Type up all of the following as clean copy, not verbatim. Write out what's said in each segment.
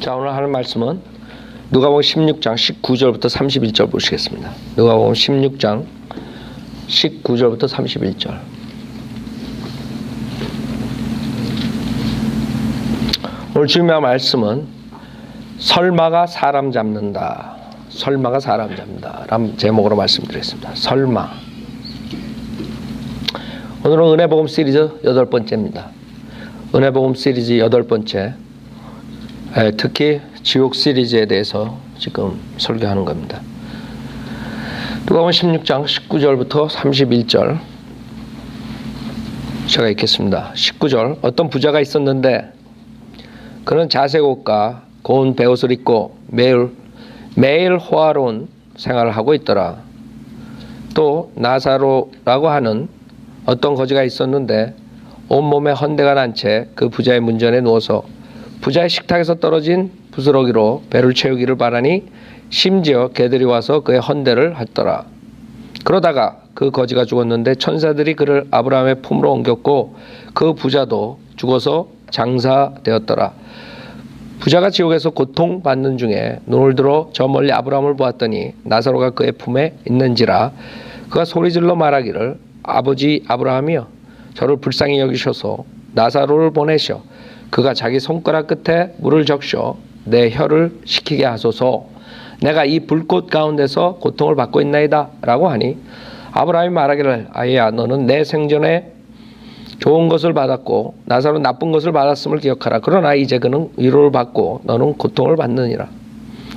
자, 오늘 하는 말씀은 누가복음 16장 19절부터 31절 보시겠습니다. 누가복음 16장 19절부터 31절. 오늘 주님의 말씀은 설마가 사람 잡는다. 설마가 사람 잡는다. 라는 제목으로 말씀드리겠습니다. 설마. 오늘은 은혜복음 시리즈 8번째입니다. 은혜복음 시리즈 8번째. 특히 지옥 시리즈에 대해서 지금 설교하는 겁니다. 누가복음 16장 19절부터 31절 제가 읽겠습니다. 19절. 어떤 부자가 있었는데 그는 자색 옷과 고운 베옷을 입고 매일 호화로운 생활을 하고 있더라. 또 나사로라고 하는 어떤 거지가 있었는데 온몸에 헌대가 난 채 그 부자의 문전에 누워서 부자의 식탁에서 떨어진 부스러기로 배를 채우기를 바라니 심지어 개들이 와서 그의 헌대를 했더라. 그러다가 그 거지가 죽었는데 천사들이 그를 아브라함의 품으로 옮겼고 그 부자도 죽어서 장사되었더라. 부자가 지옥에서 고통받는 중에 눈을 들어 저 멀리 아브라함을 보았더니 나사로가 그의 품에 있는지라. 그가 소리질러 말하기를 아버지 아브라함이여, 저를 불쌍히 여기셔서 나사로를 보내셔 그가 자기 손가락 끝에 물을 적셔 내 혀를 식히게 하소서. 내가 이 불꽃 가운데서 고통을 받고 있나이다 라고 하니 아브라함이 말하기를 아이야, 너는 내 생전에 좋은 것을 받았고 나사로 나쁜 것을 받았음을 기억하라. 그러나 이제 그는 위로를 받고 너는 고통을 받느니라.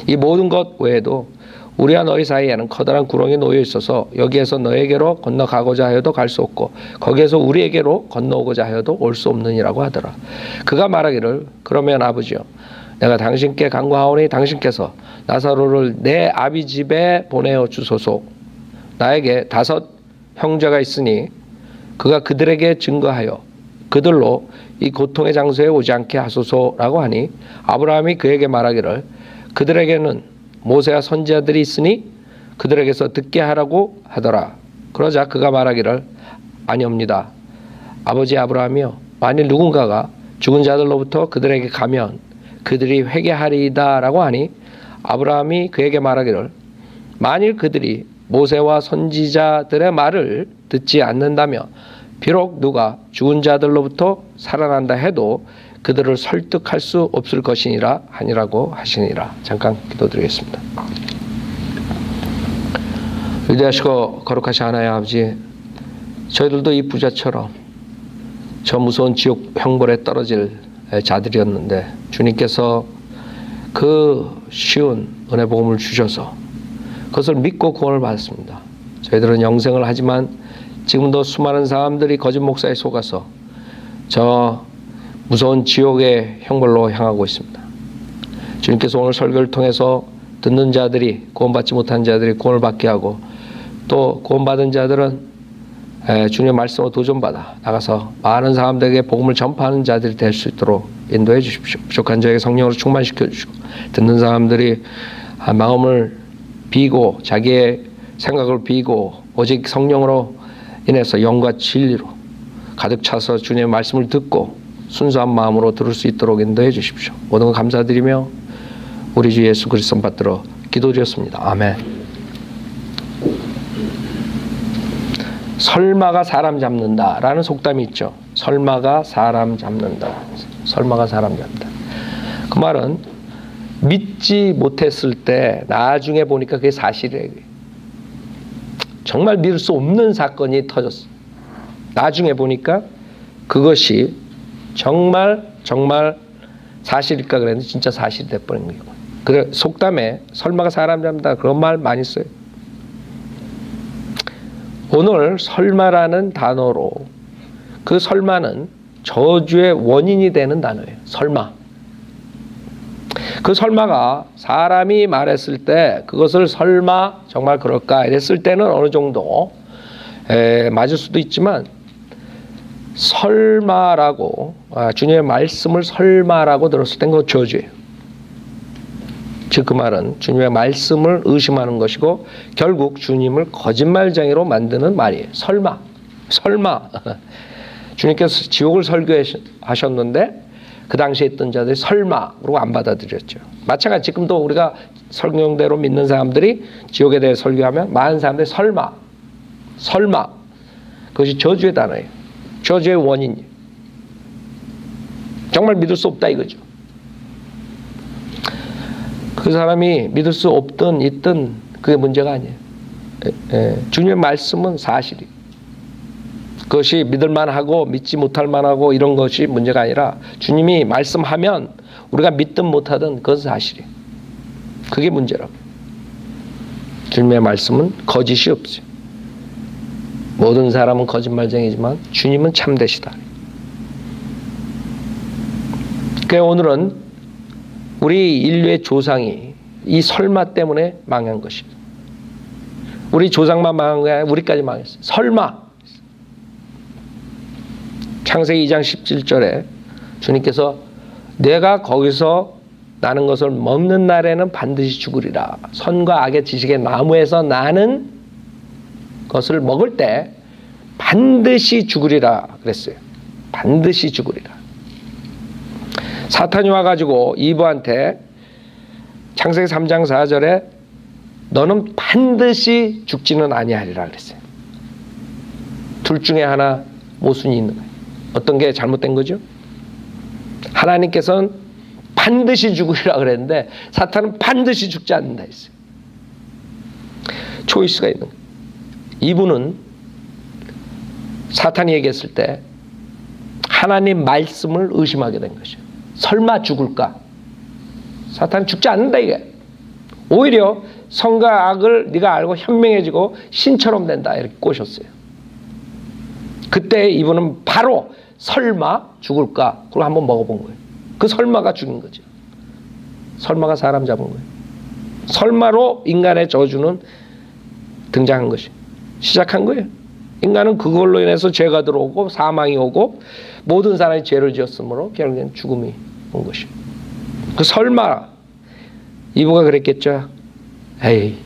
이 모든 것 외에도 우리와 너희 사이에는 커다란 구렁이 놓여 있어서 여기에서 너에게로 건너가고자 하여도 갈 수 없고 거기에서 우리에게로 건너오고자 하여도 올 수 없느니라고 하더라. 그가 말하기를 그러면 아버지여, 내가 당신께 간구하오니 당신께서 나사로를 내 아비 집에 보내어 주소서. 나에게 5 형제가 있으니 그가 그들에게 증거하여 그들로 이 고통의 장소에 오지 않게 하소서라고 하니 아브라함이 그에게 말하기를 그들에게는 모세와 선지자들이 있으니 그들에게서 듣게 하라고 하더라. 그러자 그가 말하기를 아니옵니다. 아버지 아브라함이여, 만일 누군가가 죽은 자들로부터 그들에게 가면 그들이 회개하리이다 라고 하니 아브라함이 그에게 말하기를 만일 그들이 모세와 선지자들의 말을 듣지 않는다면 비록 누가 죽은 자들로부터 살아난다 해도 그들을 설득할 수 없을 것이니라 하니라고 하시니라. 잠깐 기도드리겠습니다. 위대하시고 거룩하신 하나님 아버지, 저희들도 이 부자처럼 저 무서운 지옥 형벌에 떨어질 자들이었는데 주님께서 그 쉬운 은혜 복음을 주셔서 그것을 믿고 구원을 받았습니다. 저희들은 영생을 하지만 지금도 수많은 사람들이 거짓 목사에 속아서 저 무서운 지옥의 형벌로 향하고 있습니다. 주님께서 오늘 설교를 통해서 듣는 자들이, 구원받지 못한 자들이 구원을 받게 하고 또 구원받은 자들은 주님의 말씀으로 도전받아 나가서 많은 사람들에게 복음을 전파하는 자들이 될 수 있도록 인도해 주십시오. 부족한 저에게 성령으로 충만시켜 주시고 듣는 사람들이 마음을 비고 자기의 생각을 비고 오직 성령으로 인해서 영과 진리로 가득 차서 주님의 말씀을 듣고 순수한 마음으로 들을 수 있도록 인도해 주십시오. 모든 것 감사드리며 우리 주 예수 그리스도 받들어 기도드렸습니다. 아멘. 설마가 사람 잡는다 라는 속담이 있죠. 설마가 사람 잡는다. 설마가 사람 잡는다. 그 말은 믿지 못했을 때 나중에 보니까 그게 사실이에요. 정말 믿을 수 없는 사건이 터졌어. 나중에 보니까 그것이 정말 사실일까 그랬는데 진짜 사실이 돼버린 거예요. 그래 속담에 설마가 사람 잡는다 그런 말 많이 써요. 오늘 설마라는 단어로 그 설마는 저주의 원인이 되는 단어예요. 설마. 그 설마가 사람이 말했을 때 그것을 설마 정말 그럴까 이랬을 때는 어느 정도 맞을 수도 있지만 설마라고 주님의 말씀을 설마라고 들었을 땐 그거 저주예요. 즉 그 말은 주님의 말씀을 의심하는 것이고 결국 주님을 거짓말쟁이로 만드는 말이에요. 설마. 주님께서 지옥을 설교하셨는데 그 당시에 있던 자들이 설마 그러고 안 받아들였죠. 마찬가지 지금도 우리가 성경대로 믿는 사람들이 지옥에 대해 설교하면 많은 사람들이 설마 그것이 저주의 단어예요. 저주의 원인이에요. 정말 믿을 수 없다 이거죠. 그 사람이 믿을 수 없든 있든 그게 문제가 아니에요. 주님의 말씀은 사실이에요. 그것이 믿을 만하고 믿지 못할 만하고 이런 것이 문제가 아니라 주님이 말씀하면 우리가 믿든 못하든 그것은 사실이에요. 그게 문제라고. 주님의 말씀은 거짓이 없어요. 모든 사람은 거짓말쟁이지만 주님은 참되시다. 그러니까 오늘은 우리 인류의 조상이 이 설마 때문에 망한 것입니다. 우리 조상만 망한 게 아니라 우리까지 망했어요. 설마. 창세기 2장 17절에 주님께서 내가 거기서 나는 것을 먹는 날에는 반드시 죽으리라. 선과 악의 지식의 나무에서 나는 것을 먹을 때 반드시 죽으리라 그랬어요. 반드시 죽으리라. 사탄이 와가지고 이브한테 창세기 3장 4절에 너는 반드시 죽지는 아니하리라 그랬어요. 둘 중에 하나 모순이 있는 거예요. 어떤 게 잘못된 거죠? 하나님께서는 반드시 죽으리라 그랬는데 사탄은 반드시 죽지 않는다 했어요. 초이스가 있는 거예요. 이분은 사탄이 얘기했을 때 하나님 말씀을 의심하게 된 것이죠. 설마 죽을까? 사탄은 죽지 않는다 이게. 오히려 선과 악을 네가 알고 현명해지고 신처럼 된다 이렇게 꼬셨어요. 그때 이분은 바로 설마 죽을까? 그걸 한번 먹어본 거예요. 그 설마가 죽인 거죠. 설마가 사람 잡은 거예요. 설마로 인간의 저주는 등장한 것이 시작한 거예요. 인간은 그걸로 인해서 죄가 들어오고 사망이 오고 모든 사람이 죄를 지었으므로 결국엔 죽음이 온 것이에요. 그 설마 이브가 그랬겠죠. 에이,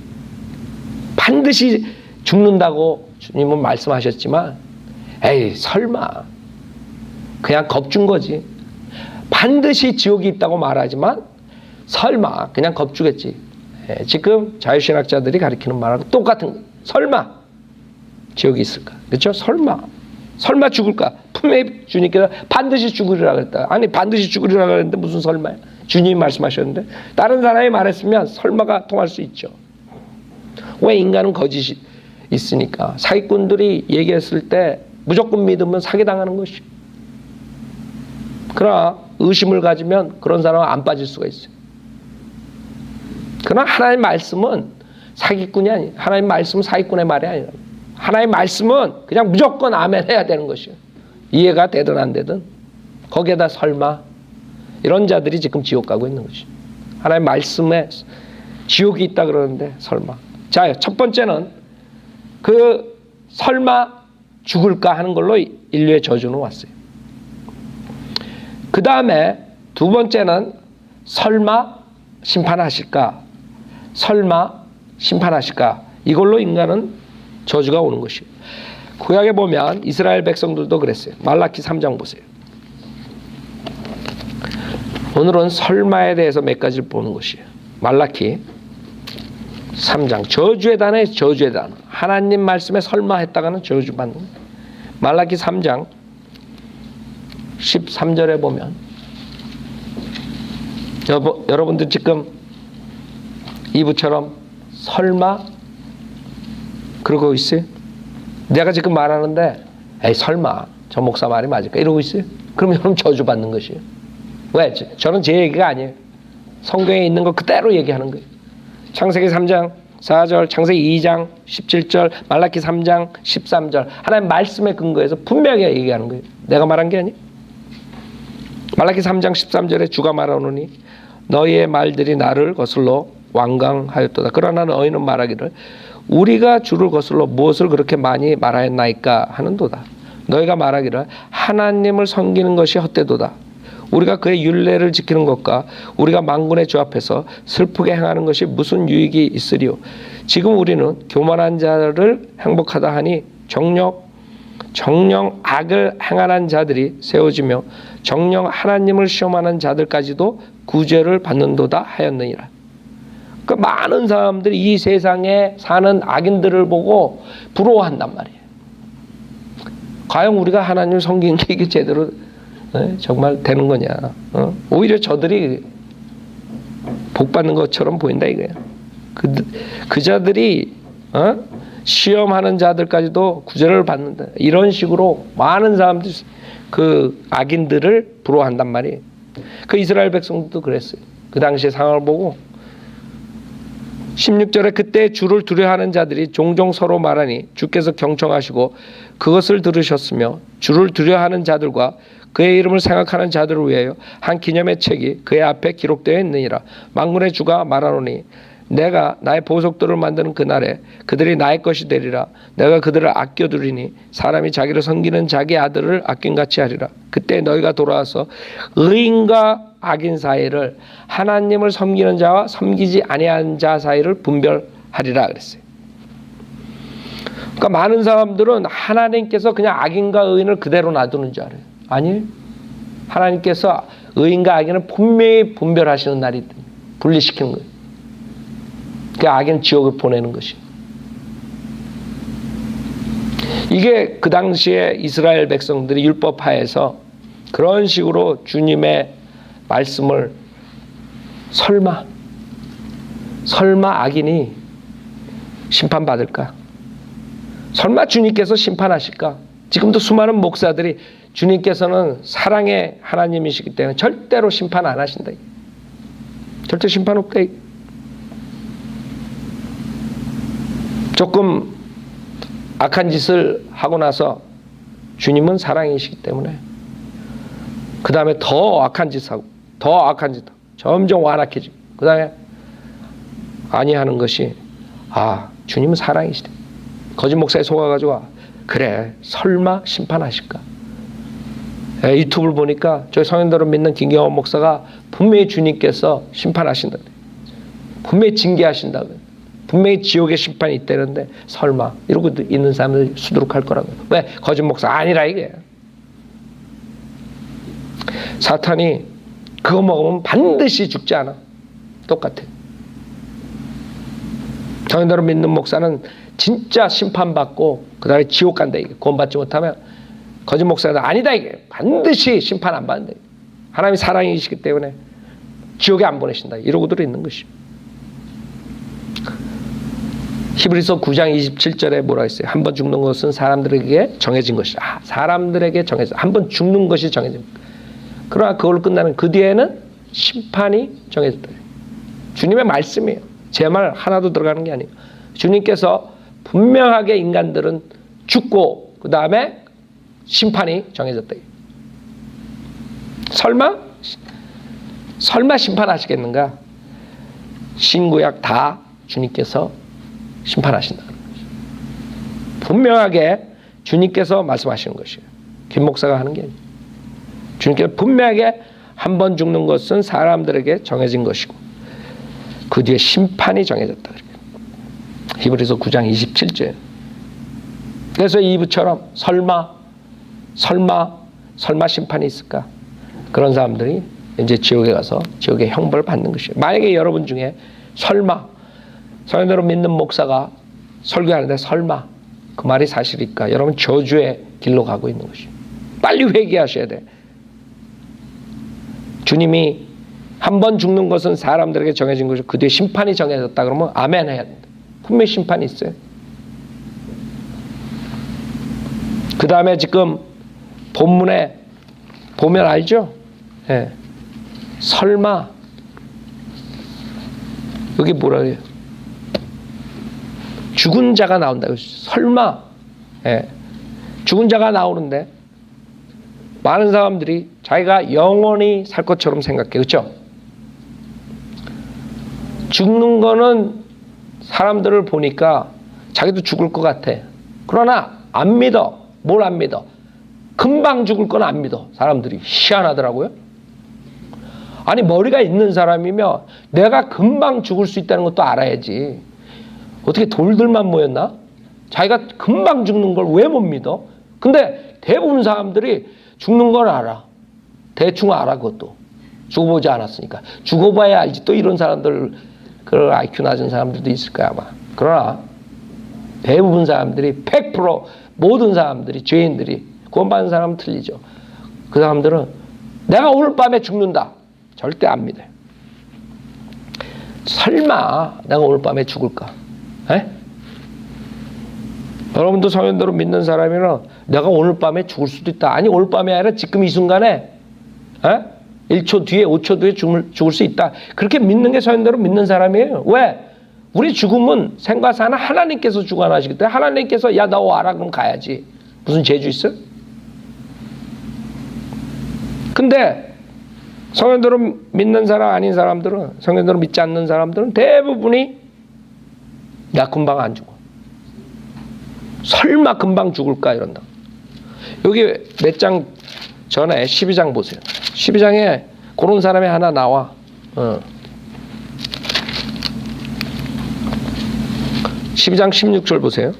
반드시 죽는다고 주님은 말씀하셨지만 에이 설마 그냥 겁준 거지. 반드시 지옥이 있다고 말하지만 설마 그냥 겁주겠지. 지금 자유신학자들이 가리키는 말하고 똑같은 거예요. 설마 지옥이 있을까? 그렇죠? 설마 죽을까? 분명히 주님께서 반드시 죽으리라 그랬다. 아니 반드시 죽으리라 그랬는데 무슨 설마야? 주님이 말씀하셨는데 다른 사람이 말했으면 설마가 통할 수 있죠. 왜 인간은 거짓이 있으니까 사기꾼들이 얘기했을 때 무조건 믿으면 사기당하는 것이. 그러나 의심을 가지면 그런 사람은 안 빠질 수가 있어요. 그러나 하나님의 말씀은 사기꾼이 아니에요. 하나님의 말씀은 사기꾼의 말이 아니라 하나님의 말씀은 그냥 무조건 아멘 해야 되는 것이에요. 이해가 되든 안 되든. 거기에다 설마 이런 자들이 지금 지옥 가고 있는 것이에요. 하나님의 말씀에 지옥이 있다 그러는데 설마. 자, 첫 번째는 그 설마 죽을까 하는 걸로 인류의 저주는 왔어요. 그 다음에 두 번째는 설마 심판하실까? 설마 심판하실까? 이걸로 인간은 저주가 오는 것이에요. 구약에 보면 이스라엘 백성들도 그랬어요. 말라키 3장 보세요. 오늘은 설마에 대해서 몇 가지를 보는 것이에요. 말라키 3장 저주의 단어에 저주의 단어. 하나님 말씀에 설마 했다가는 저주받는 거예요. 말라키 3장 13절에 보면 여러분들 지금 이브처럼 설마 그러고 있어요? 내가 지금 말하는데 에이 설마 저 목사 말이 맞을까? 이러고 있어요? 그럼 여러분 저주받는 것이에요. 왜? 저는 제 얘기가 아니에요. 성경에 있는 거 그대로 얘기하는 거예요. 창세기 3장 4절, 창세기 2장 17절, 말라키 3장 13절 하나님 말씀에 근거해서 분명히 얘기하는 거예요. 내가 말한 게 아니에요. 말라키 3장 13절에 주가 말하노니 너희의 말들이 나를 거슬러 완강하였도다. 그러나 너희는 말하기를 우리가 주를 거슬러 무엇을 그렇게 많이 말하였나이까 하는도다. 너희가 말하기를 하나님을 섬기는 것이 헛되도다. 우리가 그의 율례를 지키는 것과 우리가 만군의 주 앞에서 슬프게 행하는 것이 무슨 유익이 있으리요. 지금 우리는 교만한 자를 행복하다 하니 정욕 정령 악을 행하는 자들이 세워지며 정령 하나님을 시험하는 자들까지도 구제를 받는도다 하였느니라. 그 많은 사람들이 이 세상에 사는 악인들을 보고 부러워한단 말이에요. 과연 우리가 하나님을 섬기는 게 이게 제대로 정말 되는 거냐? 오히려 저들이 복 받는 것처럼 보인다 이거야. 그 자들이 시험하는 자들까지도 구제를 받는다. 이런 식으로 많은 사람들이 그 악인들을 부러워한단 말이에요. 그 이스라엘 백성들도 그랬어요. 그 당시의 상황을 보고 16절에 그때 주를 두려워하는 자들이 종종 서로 말하니 주께서 경청하시고 그것을 들으셨으며 주를 두려워하는 자들과 그의 이름을 생각하는 자들을 위하여 한 기념의 책이 그의 앞에 기록되어 있느니라. 만군의 주가 말하노니 내가 나의 보석들을 만드는 그날에 그들이 나의 것이 되리라. 내가 그들을 아껴두리니 사람이 자기를 섬기는 자기 아들을 아낀같이 하리라. 그때 너희가 돌아와서 의인과 악인 사이를 하나님을 섬기는 자와 섬기지 아니하는 자 사이를 분별하리라 그랬어요. 그러니까 많은 사람들은 하나님께서 그냥 악인과 의인을 그대로 놔두는 줄 알아요. 아니, 하나님께서 의인과 악인을 분명히 분별하시는 날이 분리시키는 거예요. 그 악인 지옥을 보내는 것이. 이게 그 당시에 이스라엘 백성들이 율법하에서 그런 식으로 주님의 말씀을 설마 악인이 심판받을까? 설마 주님께서 심판하실까? 지금도 수많은 목사들이 주님께서는 사랑의 하나님이시기 때문에 절대로 심판 안 하신다. 절대 심판 없다. 조금 악한 짓을 하고 나서 주님은 사랑이시기 때문에 그 다음에 더 악한 짓 하고 더 악한 짓 하고 점점 완악해지고 그 다음에 아니하는 것이 주님은 사랑이시대. 거짓 목사에 속아가지고 그래 설마 심판하실까? 유튜브를 보니까 저희 성현도를 믿는 김경원 목사가 분명히 주님께서 심판하신다. 분명히 징계하신다. 분명히 지옥의 심판이 있다는데 설마 이러고 있는 사람들 수두룩할 거라고. 왜? 거짓 목사 아니라 이게. 사탄이 그거 먹으면 반드시 죽지 않아. 똑같아. 성현도를 믿는 목사는 진짜 심판받고 그 다음에 지옥 간다 이게. 구원받지 못하면 거짓 목사는 아니다 이게. 반드시 심판 안 받는다. 하나님이 사랑이시기 때문에 지옥에 안 보내신다. 이러고들 있는 것이. 히브리서 9장 27절에 뭐라 했어요? 한 번 죽는 것은 사람들에게 정해진 것이다. 사람들에게 정해져. 한 번 죽는 것이 정해진 것. 그러나 그걸로 끝나는 그 뒤에는 심판이 정해졌다. 주님의 말씀이에요. 제 말 하나도 들어가는 게 아니에요. 주님께서 분명하게 인간들은 죽고 그 다음에 심판이 정해졌다. 설마 심판하시겠는가? 신구약 다 주님께서 심판하신다. 분명하게 주님께서 말씀하시는 것이에요. 김 목사가 하는 게 아니에요. 주님께서 분명하게 한 번 죽는 것은 사람들에게 정해진 것이고 그 뒤에 심판이 정해졌다. 히브리서 9장 27절. 그래서 이브처럼 설마 심판이 있을까? 그런 사람들이 이제 지옥에 가서 지옥의 형벌을 받는 것이에요. 만약에 여러분 중에 설마 성현도를 믿는 목사가 설교하는데 설마 그 말이 사실일까? 여러분 저주의 길로 가고 있는 것이에요. 빨리 회개하셔야 돼. 주님이 한 번 죽는 것은 사람들에게 정해진 것이고 그 뒤에 심판이 정해졌다 그러면 아멘 해야 된다. 분명히 심판이 있어요. 그 다음에 지금 본문에 보면 알죠? 예. 설마 여기 뭐라 해요? 죽은 자가 나온다. 설마 죽은 자가 나오는데 많은 사람들이 자기가 영원히 살 것처럼 생각해. 그렇죠? 죽는 거는 사람들을 보니까 자기도 죽을 것 같아. 그러나 안 믿어. 뭘 안 믿어? 금방 죽을 건 안 믿어. 사람들이 희한하더라고요. 아니 머리가 있는 사람이면 내가 금방 죽을 수 있다는 것도 알아야지. 어떻게 돌들만 모였나? 자기가 금방 죽는 걸 왜 못 믿어? 근데 대부분 사람들이 죽는 걸 알아. 대충 알아. 그것도 죽어보지 않았으니까. 죽어봐야 알지. 또 이런 사람들, 그 IQ 낮은 사람들도 있을 거야 아마. 그러나 대부분 사람들이 100% 모든 사람들이, 죄인들이, 구원받는 사람은 틀리죠. 그 사람들은 내가 오늘 밤에 죽는다 절대 안 믿어요. 설마 내가 오늘 밤에 죽을까? 에? 여러분도 성현대로 믿는 사람이면 내가 오늘 밤에 죽을 수도 있다. 아니 오늘 밤이 아니라 지금 이 순간에 1초 뒤에 5초 뒤에 죽을 수 있다. 그렇게 믿는 게 성현대로 믿는 사람이에요. 왜? 우리 죽음은 생과 사는 하나님께서 주관하시기 때문에 하나님께서 야 너 와라 그럼 가야지. 무슨 재주 있어? 근데 성현대로 믿는 사람 아닌 사람들은, 성현대로 믿지 않는 사람들은 대부분이 야 금방 안 죽어. 설마 금방 죽을까 이런다. 여기 몇 장 전에 12장 보세요. 12장에 그런 사람이 하나 나와. 12장 16절 보세요.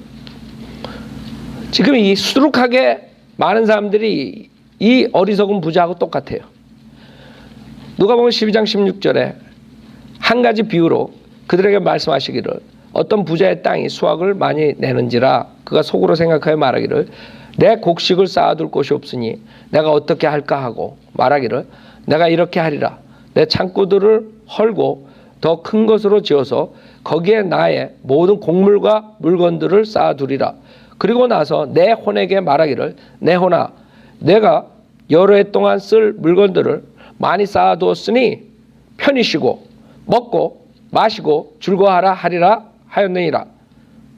지금 이 수두룩하게 많은 사람들이 이 어리석은 부자하고 똑같아요. 누가복음 12장 16절에 한 가지 비유로 그들에게 말씀하시기를 어떤 부자의 땅이 수확을 많이 내는지라 그가 속으로 생각하여 말하기를 내 곡식을 쌓아둘 곳이 없으니 내가 어떻게 할까 하고 말하기를 내가 이렇게 하리라 내 창고들을 헐고 더 큰 것으로 지어서 거기에 나의 모든 곡물과 물건들을 쌓아두리라. 그리고 나서 내 혼에게 말하기를 내 혼아 내가 여러 해 동안 쓸 물건들을 많이 쌓아두었으니 편히 쉬고 먹고 마시고 즐거워하라 하리라 하였느니라.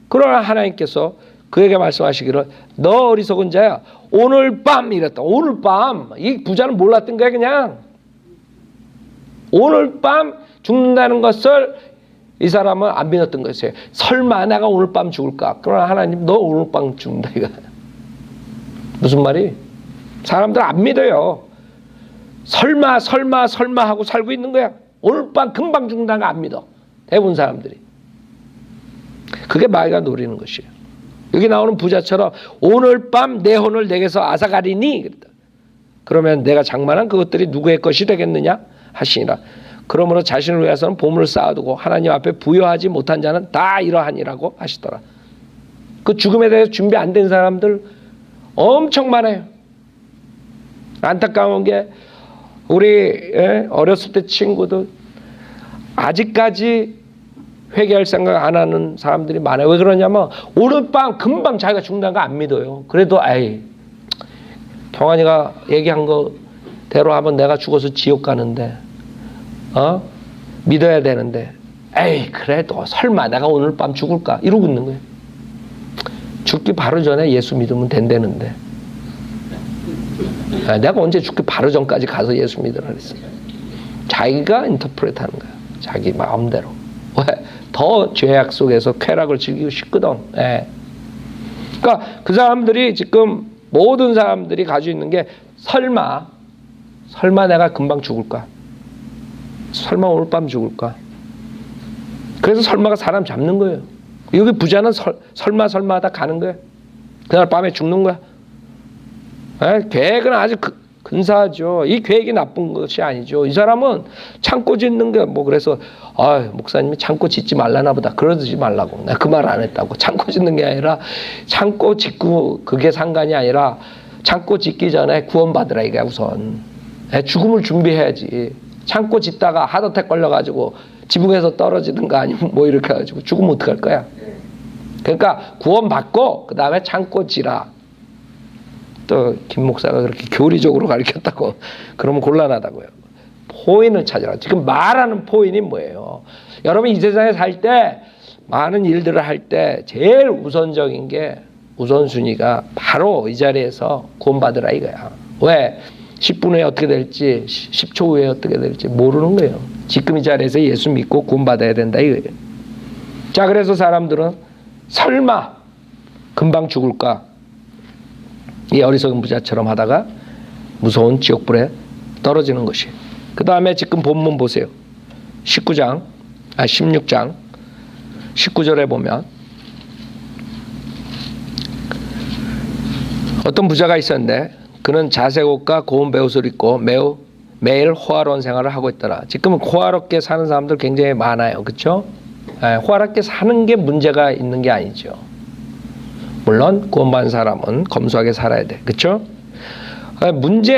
그러나 하나님께서 그에게 말씀하시기를 너 어리석은 자야 오늘 밤 이랬다. 오늘 밤 이 부자는 몰랐던 거야. 그냥 오늘 밤 죽는다는 것을 이 사람은 안 믿었던 것이에요. 설마 내가 오늘 밤 죽을까? 그러나 하나님 너 오늘 밤 죽는다 이거 무슨 말이? 사람들 안 믿어요. 설마 하고 살고 있는 거야. 오늘 밤 금방 죽는다는 거 안 믿어. 대부분 사람들이. 그게 마귀가 노리는 것이에요. 여기 나오는 부자처럼 오늘 밤 내 혼을 내게서 앗아가리니 그러면 내가 장만한 그것들이 누구의 것이 되겠느냐 하시니라. 그러므로 자신을 위해서는 보물을 쌓아두고 하나님 앞에 부여하지 못한 자는 다 이러하니라고 하시더라. 그 죽음에 대해서 준비 안 된 사람들 엄청 많아요. 안타까운 게 우리 어렸을 때 친구들 아직까지 회개할 생각 안 하는 사람들이 많아요. 왜 그러냐면 오늘 밤 금방 자기가 죽는다는 거 안 믿어요. 그래도 경환이가 얘기한 거대로 하면 내가 죽어서 지옥 가는데 믿어야 되는데 그래도 설마 내가 오늘 밤 죽을까 이러고 있는 거예요. 죽기 바로 전에 예수 믿으면 된다는데 내가 언제 죽기 바로 전까지 가서 예수 믿으라 그랬어요. 자기가 인터프레트 하는 거야. 자기 마음대로. 왜? 더 죄악 속에서 쾌락을 즐기고 싶거든. 그러니까 그 사람들이 지금 모든 사람들이 가지고 있는 게 설마 내가 금방 죽을까? 설마 오늘 밤 죽을까? 그래서 설마가 사람 잡는 거예요. 여기 부자는 설마 하다 가는 거예요. 그날 밤에 죽는 거야. 계획은 아주 근사하죠. 이 계획이 나쁜 것이 아니죠. 이 사람은 창고 짓는 게 그래서 목사님이 창고 짓지 말라나 보다. 그러지 말라고. 내가 그 말 안 했다고. 창고 짓는 게 아니라 창고 짓고 그게 상관이 아니라 창고 짓기 전에 구원받으라 이게 우선. 죽음을 준비해야지. 창고 짓다가 하드택 걸려가지고 지붕에서 떨어지는 거 아니면 이렇게 해가지고 죽으면 어떡할 거야. 그러니까 구원받고 그 다음에 창고 지라. 또 김 목사가 그렇게 교리적으로 가르쳤다고 그러면 곤란하다고요. 포인을 찾으라. 지금 말하는 포인이 뭐예요? 여러분 이 세상에 살 때 많은 일들을 할 때 제일 우선적인 게 우선순위가 바로 이 자리에서 구원받으라 이거야. 왜? 10분 후에 어떻게 될지 10초 후에 어떻게 될지 모르는 거예요. 지금 이 자리에서 예수 믿고 구원받아야 된다 이거예요. 자, 그래서 사람들은 설마 금방 죽을까? 이 어리석은 부자처럼 하다가 무서운 지옥불에 떨어지는 것이에요. 그 다음에 지금 본문 보세요. 16장 19절에 보면 어떤 부자가 있었는데 그는 자색 옷과 고운 베옷을 입고 매일 호화로운 생활을 하고 있더라. 지금 호화롭게 사는 사람들 굉장히 많아요. 그렇죠? 호화롭게 사는 게 문제가 있는 게 아니죠. 물론 구원받은 사람은 검소하게 살아야 돼. 그렇죠?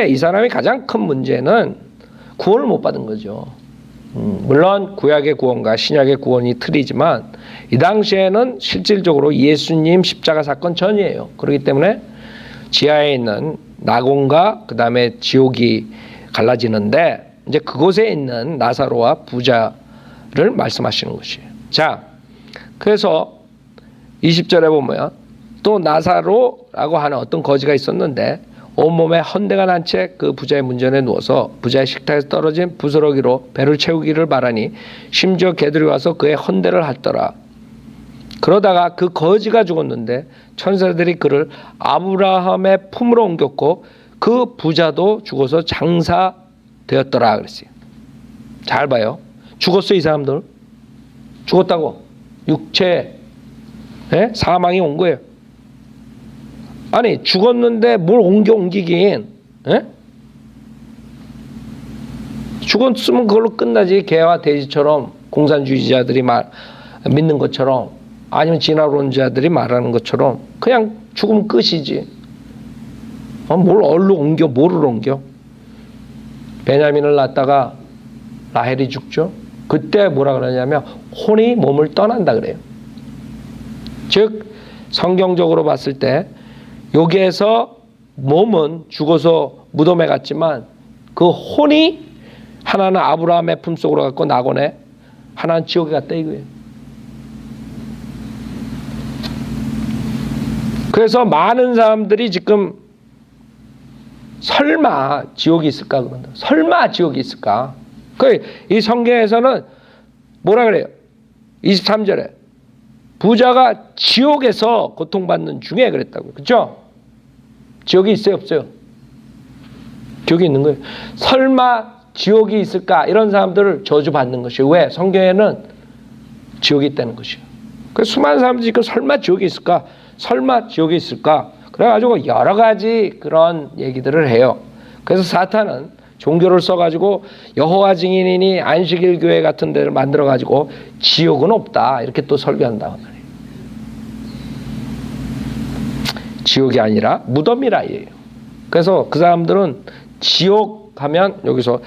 이 사람이 가장 큰 문제는 구원을 못 받은 거죠. 물론 구약의 구원과 신약의 구원이 틀리지만 이 당시에는 실질적으로 예수님 십자가 사건 전이에요. 그렇기 때문에 지하에 있는 낙원과 그 다음에 지옥이 갈라지는데 이제 그곳에 있는 나사로와 부자를 말씀하시는 것이에요. 자, 그래서 20절에 보면 또 나사로라고 하는 어떤 거지가 있었는데 온몸에 헌대가 난 채 그 부자의 문전에 누워서 부자의 식탁에서 떨어진 부스러기로 배를 채우기를 바라니 심지어 개들이 와서 그의 헌대를 핥더라. 그러다가 그 거지가 죽었는데 천사들이 그를 아브라함의 품으로 옮겼고 그 부자도 죽어서 장사되었더라 그랬어요. 잘 봐요. 죽었어 이 사람들. 죽었다고. 육체 사망이 온 거예요. 아니 죽었는데 뭘 옮기긴 죽었으면 그걸로 끝나지. 개와 돼지처럼 공산주의자들이 믿는 것처럼 아니면 진화론자들이 말하는 것처럼 그냥 죽으면 끝이지. 뭘 얼로 옮겨 뭐를 옮겨. 베냐민을 낳다가 라헬이 죽죠. 그때 뭐라 그러냐면 혼이 몸을 떠난다 그래요. 즉 성경적으로 봤을 때 여기에서 몸은 죽어서 무덤에 갔지만 그 혼이 하나는 아브라함의 품속으로 갔고 낙원에, 하나는 지옥에 갔다 이거예요. 그래서 많은 사람들이 지금 설마 지옥이 있을까 그런다. 설마 지옥이 있을까. 이 성경에서는 뭐라 그래요? 23절에 부자가 지옥에서 고통받는 중에 그랬다고요. 그렇죠? 지옥이 있어요 없어요? 지옥이 있는 거예요. 설마 지옥이 있을까? 이런 사람들을 저주받는 것이에요. 왜? 성경에는 지옥이 있다는 것이에요. 그래서 수많은 사람들이 지금 설마 지옥이 있을까? 설마 지옥이 있을까? 그래가지고 여러 가지 그런 얘기들을 해요. 그래서 사탄은 종교를 써가지고 여호와 증인이니 안식일 교회 같은 데를 만들어가지고 지옥은 없다 이렇게 또 설교한다. 지옥이 아니라 무덤이라 이에요. 그래서 그 사람들은 지옥 하면 여기서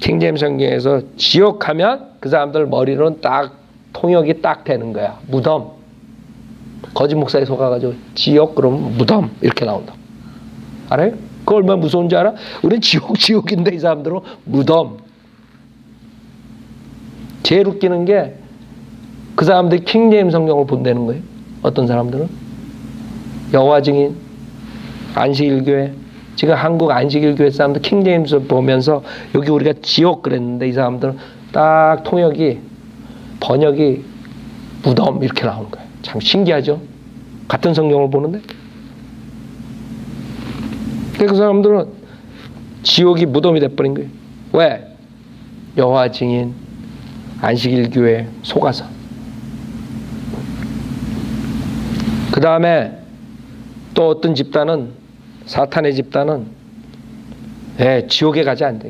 킹제임스 성경에서 지옥 하면 그 사람들 머리로는 딱 통역이 딱 되는 거야. 무덤. 거짓 목사에 속아가지고 지옥 그러면 무덤 이렇게 나온다. 알아요? 그거 얼마나 무서운지 알아? 우리는 지옥인데 이 사람들은 무덤. 제일 웃기는 게 그 사람들이 킹제임스 성경을 본다는 거예요. 어떤 사람들은 여호와 증인, 안식일교회, 지금 한국 안식일교회 사람들 킹제임스 보면서 여기 우리가 지옥 그랬는데 이 사람들은 딱 번역이 무덤 이렇게 나오는 거예요. 참 신기하죠? 같은 성경을 보는데. 그 사람들은 지옥이 무덤이 돼버린 거예요. 왜? 여호와 증인, 안식일교회 속아서. 그 다음에 또 어떤 집단은, 사탄의 집단은 지옥에 가지 않는다.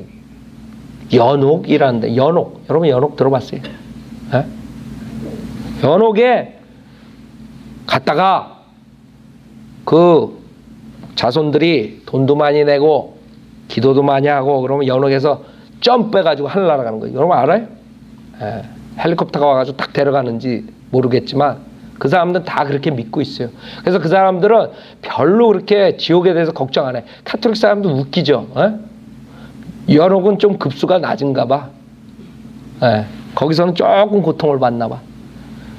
연옥이라는데, 여러분 연옥 들어봤어요? 연옥에 갔다가 그 자손들이 돈도 많이 내고 기도도 많이 하고 그러면 연옥에서 점프해가지고 하늘 날아가는 거예요. 여러분 알아요? 헬리콥터가 와가지고 딱 데려가는지 모르겠지만 그 사람들은 다 그렇게 믿고 있어요. 그래서 그 사람들은 별로 그렇게 지옥에 대해서 걱정 안 해. 카톨릭 사람도 웃기죠. 연옥은 좀 급수가 낮은가 봐. 거기서는 조금 고통을 받나 봐.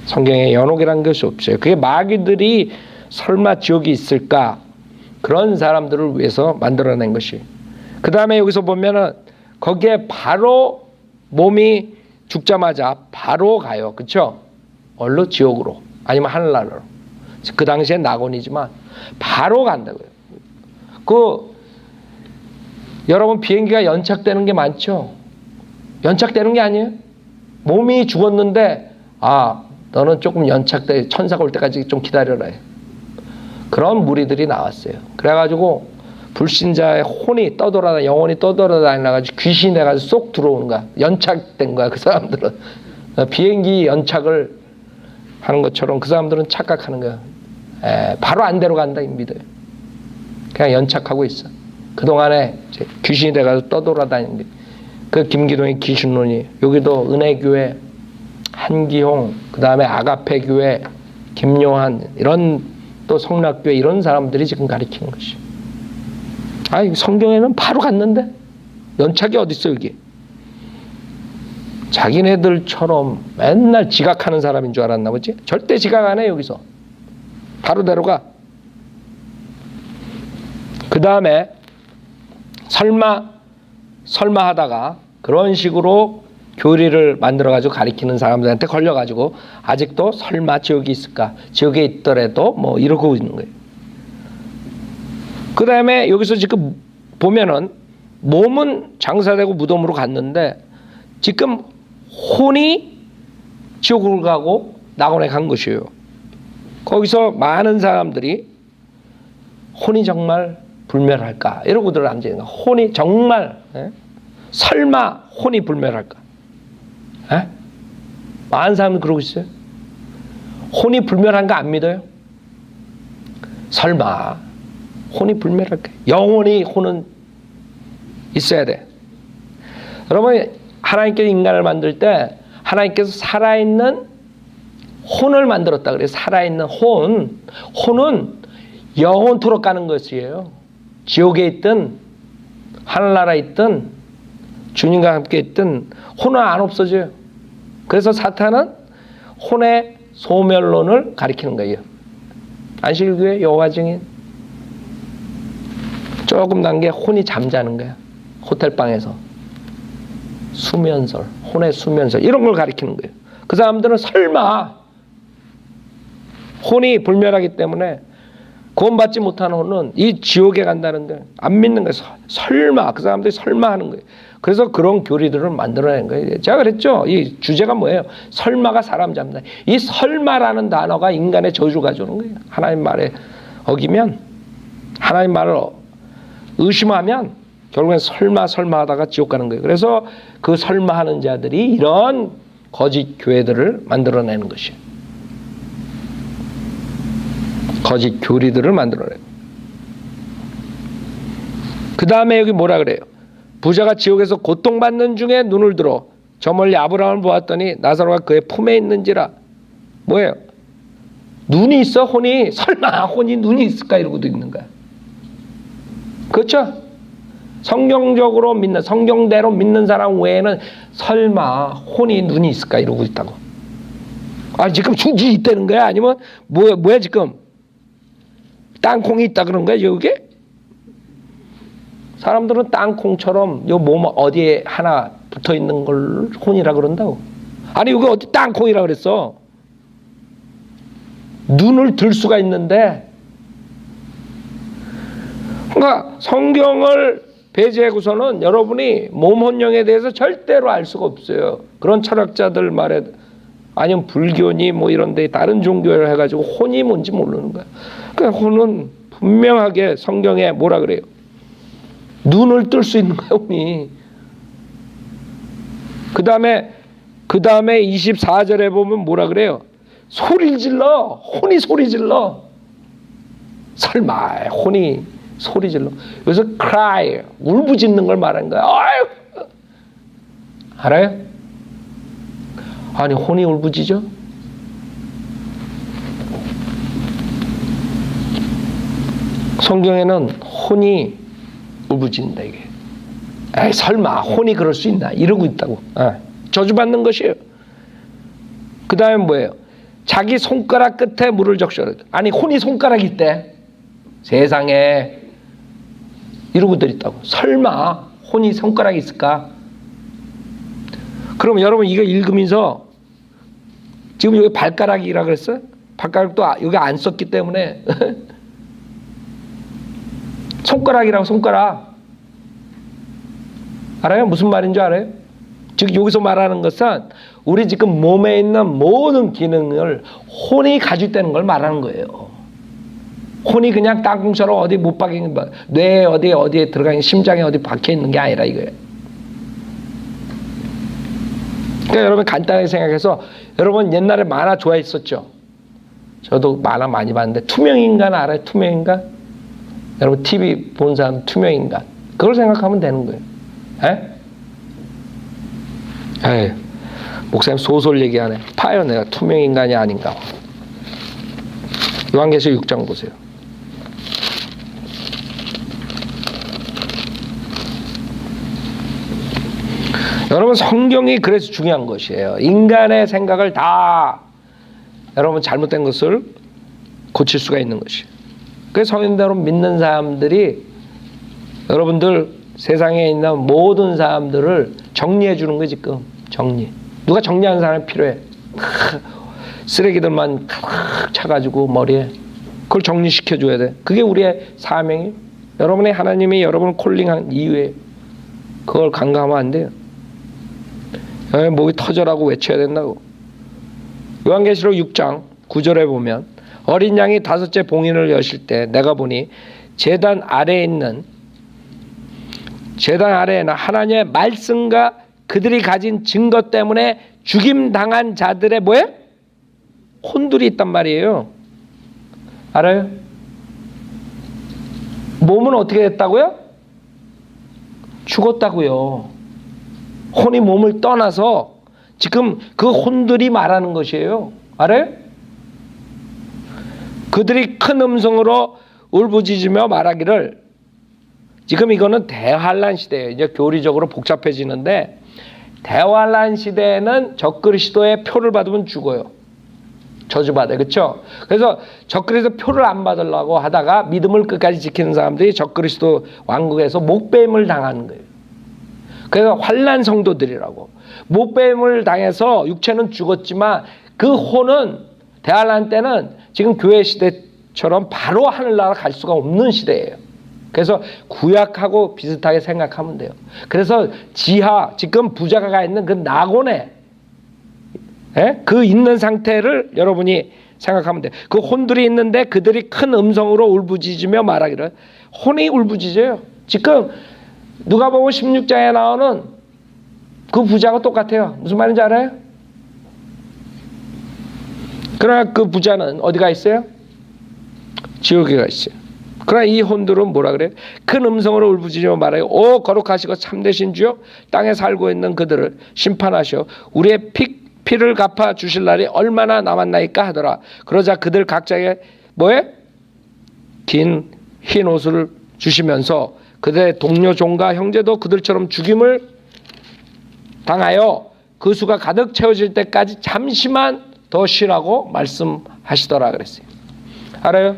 성경에 연옥이라는 것이 없어요. 그게 마귀들이 설마 지옥이 있을까? 그런 사람들을 위해서 만들어낸 것이. 그 다음에 여기서 보면은 거기에 바로 몸이 죽자마자 바로 가요. 그렇죠? 얼로 지옥으로 아니면 하늘나라로. 그 당시에 낙원이지만 바로 간다고요. 여러분 비행기가 연착되는 게 많죠? 연착되는 게 아니에요? 몸이 죽었는데 너는 조금 연착돼. 천사가 올 때까지 좀 기다려라. 그런 무리들이 나왔어요. 그래가지고 불신자의 혼이 떠돌아다 영혼이 떠돌아다니나가지고 귀신이 돼가지고 쏙 들어오는 거야. 연착된 거야. 그 사람들은 비행기 연착을 하는 것처럼 그 사람들은 착각하는 거야. 바로 안대로 간다 믿어요. 그냥 연착하고 있어. 그 동안에 귀신이 돼가지고 떠돌아다니는 게 그 김기동의 귀신론이 여기도 은혜교회 한기홍 그 다음에 아가페교회 김요한 이런 또 성락교회 이런 사람들이 지금 가리키는 것이. 성경에는 바로 갔는데 연착이 어디 있어 여기. 자기네들처럼 맨날 지각하는 사람인 줄 알았나 보지. 절대 지각 안 해 여기서. 바로 데려가. 그 다음에 설마 하다가 그런 식으로 교리를 만들어가지고 가리키는 사람들한테 걸려가지고 아직도 설마 지옥이 있을까? 지옥에 있더라도 뭐 이러고 있는 거예요. 그 다음에 여기서 지금 보면은 몸은 장사되고 무덤으로 갔는데 지금 혼이 지옥으로 가고 낙원에 간 것이에요. 거기서 많은 사람들이 혼이 정말 불멸할까? 이러고들 앉아있는 거야. 혼이 정말 설마 혼이 불멸할까? 많은 사람들 그러고 있어요. 혼이 불멸한 거 안 믿어요? 설마 혼이 불멸할까? 영원히 혼은 있어야 돼. 여러분 하나님께서 인간을 만들 때 하나님께서 살아있는 혼을 만들었다 그래요. 살아있는 혼은 영원토록 가는 것이에요. 지옥에 있든 하늘나라에 있든 주님과 함께 있든 혼은 안 없어져요. 그래서 사탄은 혼의 소멸론을 가리키는 거예요. 안식일교회 여호와 증인 조금 난 게 혼이 잠자는 거야. 호텔방에서 수면설, 혼의 수면설 이런 걸 가리키는 거예요. 그 사람들은 설마 혼이 불멸하기 때문에 구원받지 못하는 혼은 이 지옥에 간다는데 안 믿는 거예요. 설마 그 사람들이 설마 하는 거예요. 그래서 그런 교리들을 만들어낸 거예요. 제가 그랬죠. 이 주제가 뭐예요? 설마가 사람 잡는다. 이 설마라는 단어가 인간의 저주를 가져오는 거예요. 하나님 말에 어기면 하나님 말을 의심하면 결국엔 설마 하다가 지옥 가는 거예요. 그래서 그 설마하는 자들이 이런 거짓 교회들을 만들어내는 것이에요. 거짓 교리들을 만들어내고. 그 다음에 여기 뭐라 그래요? 부자가 지옥에서 고통받는 중에 눈을 들어 저 멀리 아브라함을 보았더니 나사로가 그의 품에 있는지라. 뭐예요? 눈이 있어? 혼이? 설마 혼이 눈이 있을까? 이러고도 있는 거야. 그렇죠? 성경적으로 믿는, 성경대로 믿는 사람 외에는 설마 혼이 눈이 있을까? 이러고 있다고. 지금 중지 있다는 거야? 아니면 뭐야 지금? 땅콩이 있다 그런 거야 여기? 사람들은 땅콩처럼 요 몸 어디에 하나 붙어 있는 걸 혼이라 그런다고. 아니 여기 어디 땅콩이라 그랬어? 눈을 들 수가 있는데. 그러니까 성경을 배제하고서는 여러분이 몸 혼령에 대해서 절대로 알 수가 없어요. 그런 철학자들 말에 아니면 불교니 뭐 이런데 다른 종교를 해가지고 혼이 뭔지 모르는 거야. 그러니까 혼은 분명하게 성경에 뭐라 그래요? 눈을 뜰 수 있는 거야 혼이. 그 다음에 24절에 보면 뭐라 그래요? 소리 질러. 혼이 소리 질러. 설마 혼이 소리 질러. 그래서 cry 울부짖는 걸 말하는 거야. 아유. 알아요? 아니 혼이 울부짖어? 성경에는 혼이 울부짖는다 이게. 설마 혼이 그럴 수 있나? 이러고 있다고. 저주받는 것이에요. 그 다음에 뭐예요? 자기 손가락 끝에 물을 적셔. 아니 혼이 손가락이 있대. 세상에 이러고들 있다고. 설마 혼이 손가락이 있을까? 그럼 여러분 이거 읽으면서 지금 여기 발가락이라 그랬어요? 발가락도 여기 안 썼기 때문에 손가락이라고. 손가락 알아요? 무슨 말인 줄 알아요? 즉 여기서 말하는 것은 우리 지금 몸에 있는 모든 기능을 혼이 가지고 있다는 걸 말하는 거예요. 혼이 그냥 땅콩처럼 어디 못 박힌, 뇌에 어디에 들어가 있는, 심장에 어디 박혀 있는 게 아니라 이거예요. 그러니까 여러분 간단하게 생각해서, 여러분 옛날에 만화 좋아했었죠? 저도 만화 많이 봤는데, 투명인간 알아요? 투명인간? 여러분 TV 본 사람 투명인간. 그걸 생각하면 되는 거예요. 에이, 목사님 소설 얘기하네. 파요 내가 투명인간이 아닌가. 요한계시록 6장 보세요. 여러분 성경이 그래서 중요한 것이에요. 인간의 생각을 다 여러분 잘못된 것을 고칠 수가 있는 것이에요. 그래서 성인대로 믿는 사람들이 여러분들 세상에 있는 모든 사람들을 정리해 주는 거지. 지금 정리. 누가 정리하는 사람이 필요해. 쓰레기들만 차가지고 머리에 그걸 정리시켜 줘야 돼. 그게 우리의 사명이. 여러분의 하나님이 여러분을 콜링한 이유에 그걸 간과하면 안 돼요. 목이 터져라고 외쳐야 된다고. 요한계시록 6장 9절에 보면 어린 양이 5째 봉인을 여실 때 내가 보니 제단 아래에는 하나님의 말씀과 그들이 가진 증거 때문에 죽임당한 자들의 뭐예요? 혼들이 있단 말이에요. 알아요? 몸은 어떻게 됐다고요? 죽었다고요. 혼이 몸을 떠나서 지금 그 혼들이 말하는 것이에요. 알아요? 그들이 큰 음성으로 울부짖으며 말하기를, 지금 이거는 대환란 시대예요. 이제 교리적으로 복잡해지는데, 대환란 시대에는 적그리스도의 표를 받으면 죽어요. 저주받아요. 그렇죠? 그래서 적그리스도 표를 안 받으려고 하다가 믿음을 끝까지 지키는 사람들이 적그리스도 왕국에서 목배임을 당하는 거예요. 그래서 환난 성도들이라고. 목배임을 당해서 육체는 죽었지만 그 혼은 대환란 때는 지금 교회 시대처럼 바로 하늘나라 갈 수가 없는 시대예요. 그래서 구약하고 비슷하게 생각하면 돼요. 그래서 지하, 지금 부자가 가 있는 그 낙원에 그 있는 상태를 여러분이 생각하면 돼요. 그 혼들이 있는데 그들이 큰 음성으로 울부짖으며 말하기를, 혼이 울부짖어요. 지금 누가복음 16장에 나오는 그 부자가 똑같아요. 무슨 말인지 알아요? 그러나 그 부자는 어디가 있어요? 지옥에 가 있어요. 그러나 이 혼들은 뭐라 그래요? 큰 음성으로 울부짖으며 말해요. 오 거룩하시고 참되신 주여, 땅에 살고 있는 그들을 심판하시어 우리의 피를 갚아 주실 날이 얼마나 남았나이까 하더라. 그러자 그들 각자에게 뭐에? 긴 흰 옷을 주시면서 그들의 동료 종과 형제도 그들처럼 죽임을 당하여 그 수가 가득 채워질 때까지 잠시만 더 쉬라고 말씀하시더라 그랬어요. 알아요?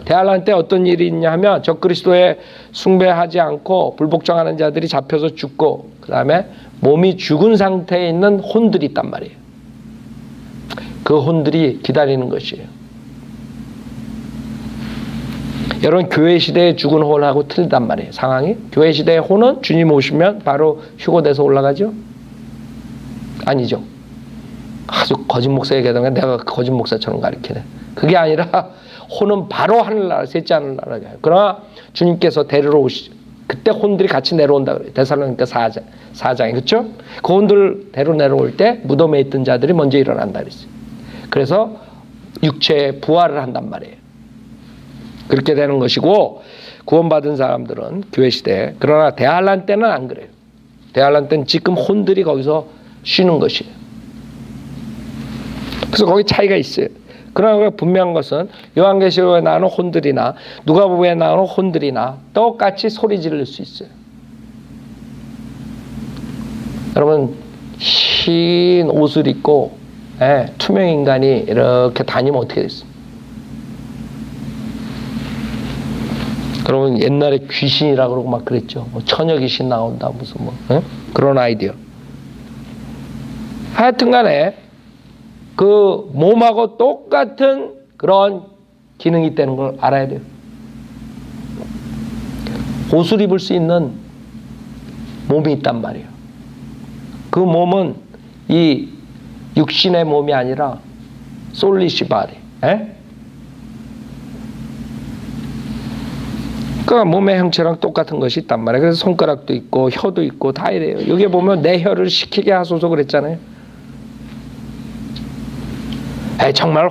대환란 때 어떤 일이 있냐 하면 적그리스도에 숭배하지 않고 불복종하는 자들이 잡혀서 죽고, 그 다음에 몸이 죽은 상태에 있는 혼들이 있단 말이에요. 그 혼들이 기다리는 것이에요. 여러분 교회 시대에 죽은 혼하고 틀리단 말이에요. 상황이. 교회 시대의 혼은 주님 오시면 바로 휴고돼서 올라가죠? 아니죠. 아주 거짓 목사 얘기하다가 내가 거짓 목사처럼 가르치네. 그게 아니라 혼은 바로 하늘나라, 셋째 하늘나라에 가요. 그러나 주님께서 데리러 오시죠. 그때 혼들이 같이 내려온다 그래요. 데살로니가 4장에. 그렇죠? 그 혼들 데리러 내려올 때 무덤에 있던 자들이 먼저 일어난다 그랬어요. 그래서 육체의 부활을 한단 말이에요. 그렇게 되는 것이고, 구원받은 사람들은 교회 시대에. 그러나 대환란 때는 안 그래요. 대환란 때는 지금 혼들이 거기서 쉬는 것이에요. 그래서 거기 차이가 있어요. 그러나 분명한 것은 요한계시록에 나오는 혼들이나 누가복음에 나오는 혼들이나 똑같이 소리 지를 수 있어요. 여러분 흰 옷을 입고 투명 인간이 이렇게 다니면 어떻게 됐습니까? 여러분 옛날에 귀신이라 그러고 막 그랬죠. 뭐 처녀 귀신 나온다 무슨 뭐 그런 아이디어. 하여튼간에 그 몸하고 똑같은 그런 기능이 있다는 걸 알아야 돼요. 옷을 입을 수 있는 몸이 있단 말이에요. 그 몸은 이 육신의 몸이 아니라 솔리시 바디. 그러니까 몸의 형체랑 똑같은 것이 있단 말이에요. 그래서 손가락도 있고 혀도 있고 다 이래요. 여기 보면 내 혀를 시키게 하소서 그랬잖아요. 정말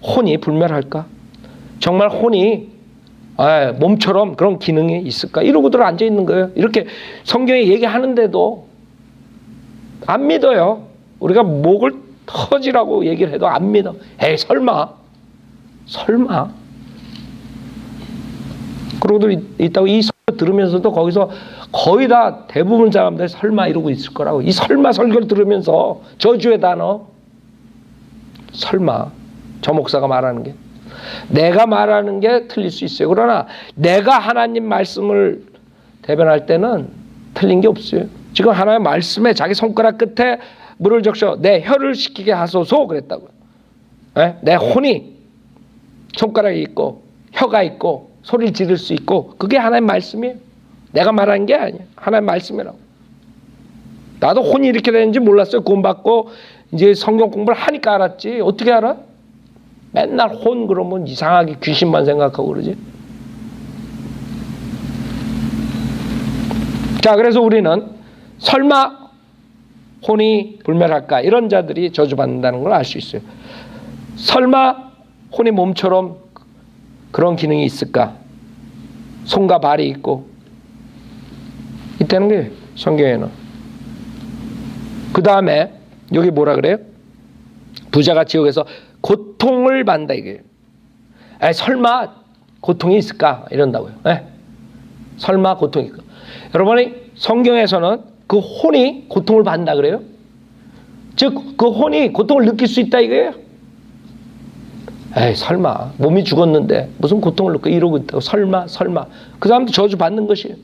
혼이 불멸할까? 정말 혼이 몸처럼 그런 기능이 있을까? 이러고들 앉아 있는 거예요. 이렇게 성경에 얘기하는데도 안 믿어요. 우리가 목을 터지라고 얘기를 해도 안 믿어. 설마. 그러고들 있다고 이 설교 들으면서도 거기서 거의 다 대부분 사람들이 설마 이러고 있을 거라고. 이 설마 설교를 들으면서 저주의 단어. 설마. 저 목사가 말하는 게. 내가 말하는 게 틀릴 수 있어요. 그러나 내가 하나님 말씀을 대변할 때는 틀린 게 없어요. 지금 하나님의 말씀에 자기 손가락 끝에 물을 적셔 내 혀를 식히게 하소서 그랬다고요. 내 혼이 손가락이 있고 혀가 있고 소리를 지를 수 있고 그게 하나님의 말씀이에요. 내가 말하는 게 아니에요. 하나님의 말씀이라고. 나도 혼이 이렇게 되는지 몰랐어요. 구원받고 이제 성경 공부를 하니까 알았지. 어떻게 알아? 맨날 혼 그러면 이상하게 귀신만 생각하고 그러지. 자, 그래서 우리는 설마 혼이 불멸할까? 이런 자들이 저주받는다는 걸 알 수 있어요. 설마 혼이 몸처럼 그런 기능이 있을까? 손과 발이 있고 있다는 게 성경에는. 그 다음에 여기 뭐라 그래요? 부자가 지옥에서 고통을 받는다 이게. 설마 고통이 있을까? 이런다고요. 설마 고통이 있을까? 여러분이 성경에서는 그 혼이 고통을 받는다 그래요. 즉 그 혼이 고통을 느낄 수 있다 이거예요. 설마 몸이 죽었는데 무슨 고통을 느껴 이러고 있다고. 설마. 그 사람도 저주 받는 것이에요.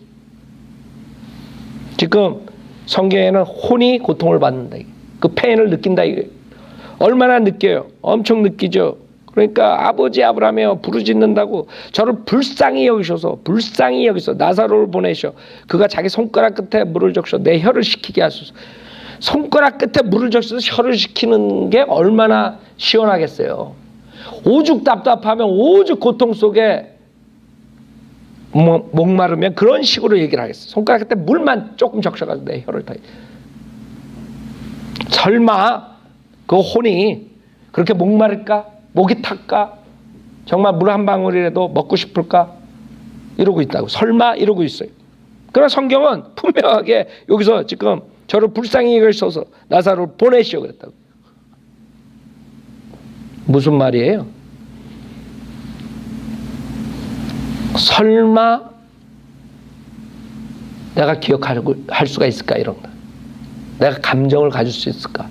지금 성경에는 혼이 고통을 받는다. 그 페인을 느낀다 이거예요. 얼마나 느껴요? 엄청 느끼죠. 그러니까 아버지 아브라함이여 부르짖는다고 저를 불쌍히 여기셔서 나사로를 보내셔. 그가 자기 손가락 끝에 물을 적셔 내 혀를 식히게 하소서. 손가락 끝에 물을 적셔서 혀를 식히는 게 얼마나 시원하겠어요. 오죽 답답하면 오죽 고통 속에 목마르면 그런 식으로 얘기를 하겠어요. 손가락 끝에 물만 조금 적셔가지고 내 혀를 다. 설마 그 혼이 그렇게 목마를까? 목이 탈까? 정말 물 한 방울이라도 먹고 싶을까? 이러고 있다고. 설마 이러고 있어요. 그러나 성경은 분명하게 여기서 지금 저를 불쌍히 여기셔서 나사로를 보내시오 그랬다고. 무슨 말이에요? 설마 내가 기억할 수가 있을까? 이런 거. 내가 감정을 가질 수 있을까?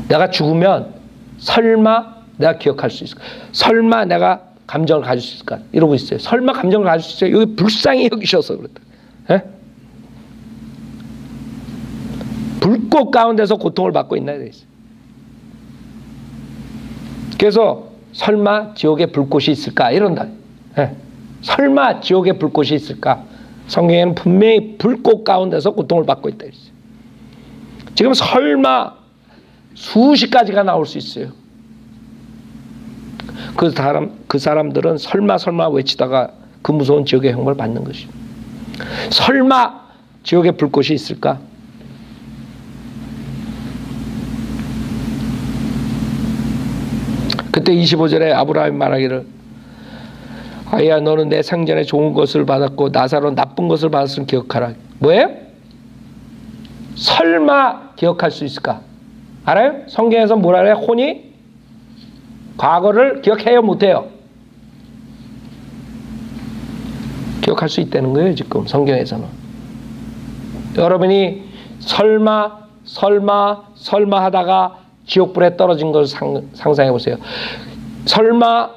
내가 죽으면 설마 내가 기억할 수 있을까? 설마 내가 감정을 가질 수 있을까? 이러고 있어요. 설마 감정을 가질 수 있어요? 여기 불쌍히 여기셔서 그랬다. 불꽃 가운데서 고통을 받고 있나 돼 있어요. 그래서 설마 지옥에 불꽃이 있을까? 이런다. 설마 지옥에 불꽃이 있을까? 성경에는 분명히 불꽃 가운데서 고통을 받고 있다 했어요. 지금 설마 수십 가지가 나올 수 있어요. 그 사람들은 설마 외치다가 그 무서운 지옥의 형벌을 받는 것이죠. 설마 지옥에 불꽃이 있을까? 그때 25절에 아브라함이 말하기를 아야 너는 내 생전에 좋은 것을 받았고 나사로는 나쁜 것을 받았으면 기억하라. 뭐예요? 설마 기억할 수 있을까? 알아요? 성경에서 뭐라 그래요? 혼이 과거를 기억해요? 못해요? 기억할 수 있다는 거예요. 지금 성경에서는. 여러분이 설마 하다가 지옥불에 떨어진 것을 상상해 보세요. 설마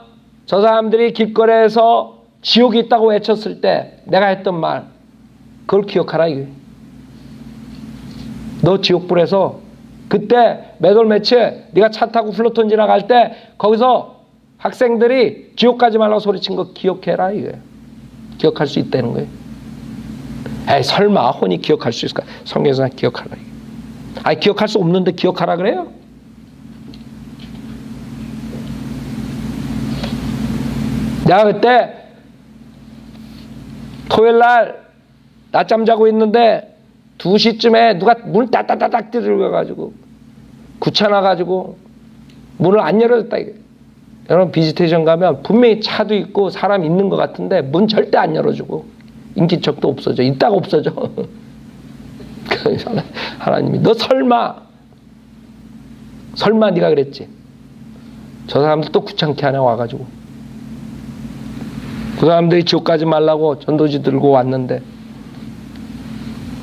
저 사람들이 길거리에서 지옥이 있다고 외쳤을 때 내가 했던 말 그걸 기억하라 이거예요. 너 지옥불에서 그때 매돌매치에 네가 차 타고 플로톤 지나갈 때 거기서 학생들이 지옥 가지 말라고 소리친 거 기억해라 이거예요. 기억할 수 있다는 거예요. 설마 혼이 기억할 수 있을까? 성경에서 기억하라 이거예요. 기억할 수 없는데 기억하라 그래요? 내가 그때 토요일 날 낮잠 자고 있는데 2시쯤에 누가 문을 따따따딱 들어가가지고 귀찮아가지고 문을 안 열어줬다 이게. 여러분 비지테이션 가면 분명히 차도 있고 사람 있는 것 같은데 문 절대 안 열어주고 인기척도 없어져. 있다가 없어져. 하나님이 너 설마 네가 그랬지. 저 사람들 또 귀찮게 하나 와가지고 그 사람들이 지옥 가지 말라고 전도지 들고 왔는데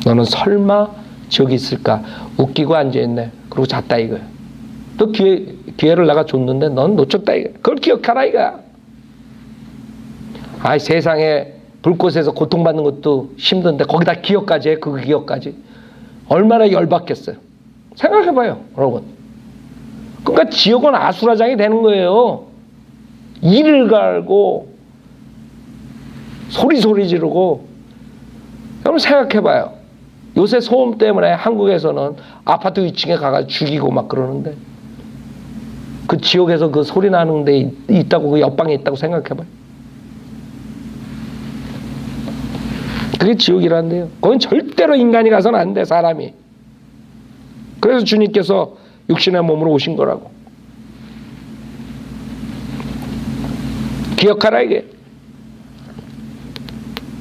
너는 설마 지옥이 있을까 웃기고 앉아있네. 그리고 잤다 이거야. 또 기회를 내가 줬는데 넌 놓쳤다 이거야. 그걸 기억하라 이거야. 아이 세상에 불꽃에서 고통받는 것도 힘든데 거기다 기억까지 해. 그 기억까지 얼마나 열받겠어요. 생각해봐요 여러분. 그러니까 지옥은 아수라장이 되는 거예요. 이를 갈고 소리 지르고. 여러분 생각해봐요. 요새 소음 때문에 한국에서는 아파트 위층에 가서 죽이고 막 그러는데 그 지옥에서 그 소리 나는 데 있다고 그 옆방에 있다고 생각해봐요. 그게 지옥이란데요. 거긴 절대로 인간이 가서는 안 돼. 사람이. 그래서 주님께서 육신의 몸으로 오신 거라고. 기억하라 이게.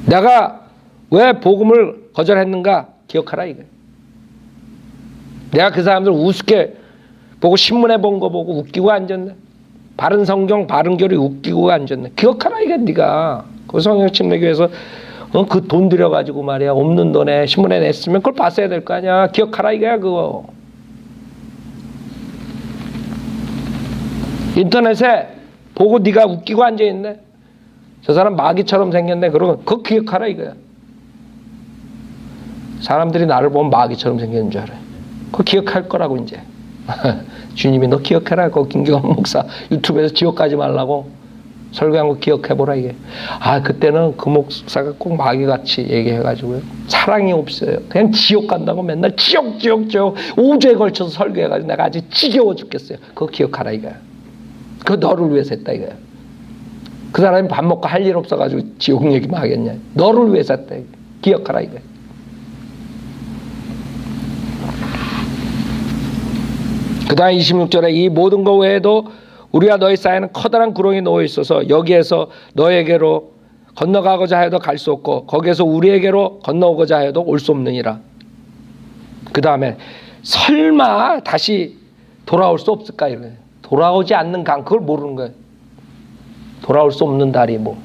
내가 왜 복음을 거절했는가 기억하라 이게. 내가 그 사람들 우습게 보고 신문에 본 거 보고 웃기고 앉았네. 바른 성경 바른 교리 웃기고 앉았네. 기억하라 이게 네가. 그 성령침례교회에서 그 돈 들여가지고 말이야 없는 돈에 신문에 냈으면 그걸 봤어야 될 거 아니야. 기억하라 이거야 그거. 인터넷에 보고 네가 웃기고 앉아있네. 저 사람 마귀처럼 생겼네. 그러면 그거 기억하라 이거야. 사람들이 나를 보면 마귀처럼 생겼는 줄 알아요. 그거 기억할 거라고 이제. 주님이 너 기억해라. 그 김경환 목사 유튜브에서 지옥 가지 말라고 설교한 거 기억해보라 이게. 아 그때는 그 목사가 꼭 마귀같이 얘기해가지고요. 사랑이 없어요. 그냥 지옥 간다고 맨날 지옥 5주에 걸쳐서 설교해가지고 내가 아주 지겨워 죽겠어요. 그거 기억하라 이거야. 그거 너를 위해서 했다 이거야. 그 사람이 밥 먹고 할 일 없어가지고 지옥 얘기만 하겠냐. 너를 위해서 했다 이거야. 기억하라 이거야. 그 다음 26절에 이 모든 것 외에도 우리와 너희 사이에는 커다란 구렁이 놓여 있어서 여기에서 너에게로 건너가고자 해도 갈 수 없고 거기에서 우리에게로 건너오고자 해도 올 수 없느니라. 그 다음에 설마 다시 돌아올 수 없을까 이래. 돌아오지 않는 강 그걸 모르는 거예요. 돌아올 수 없는 다리 뭐.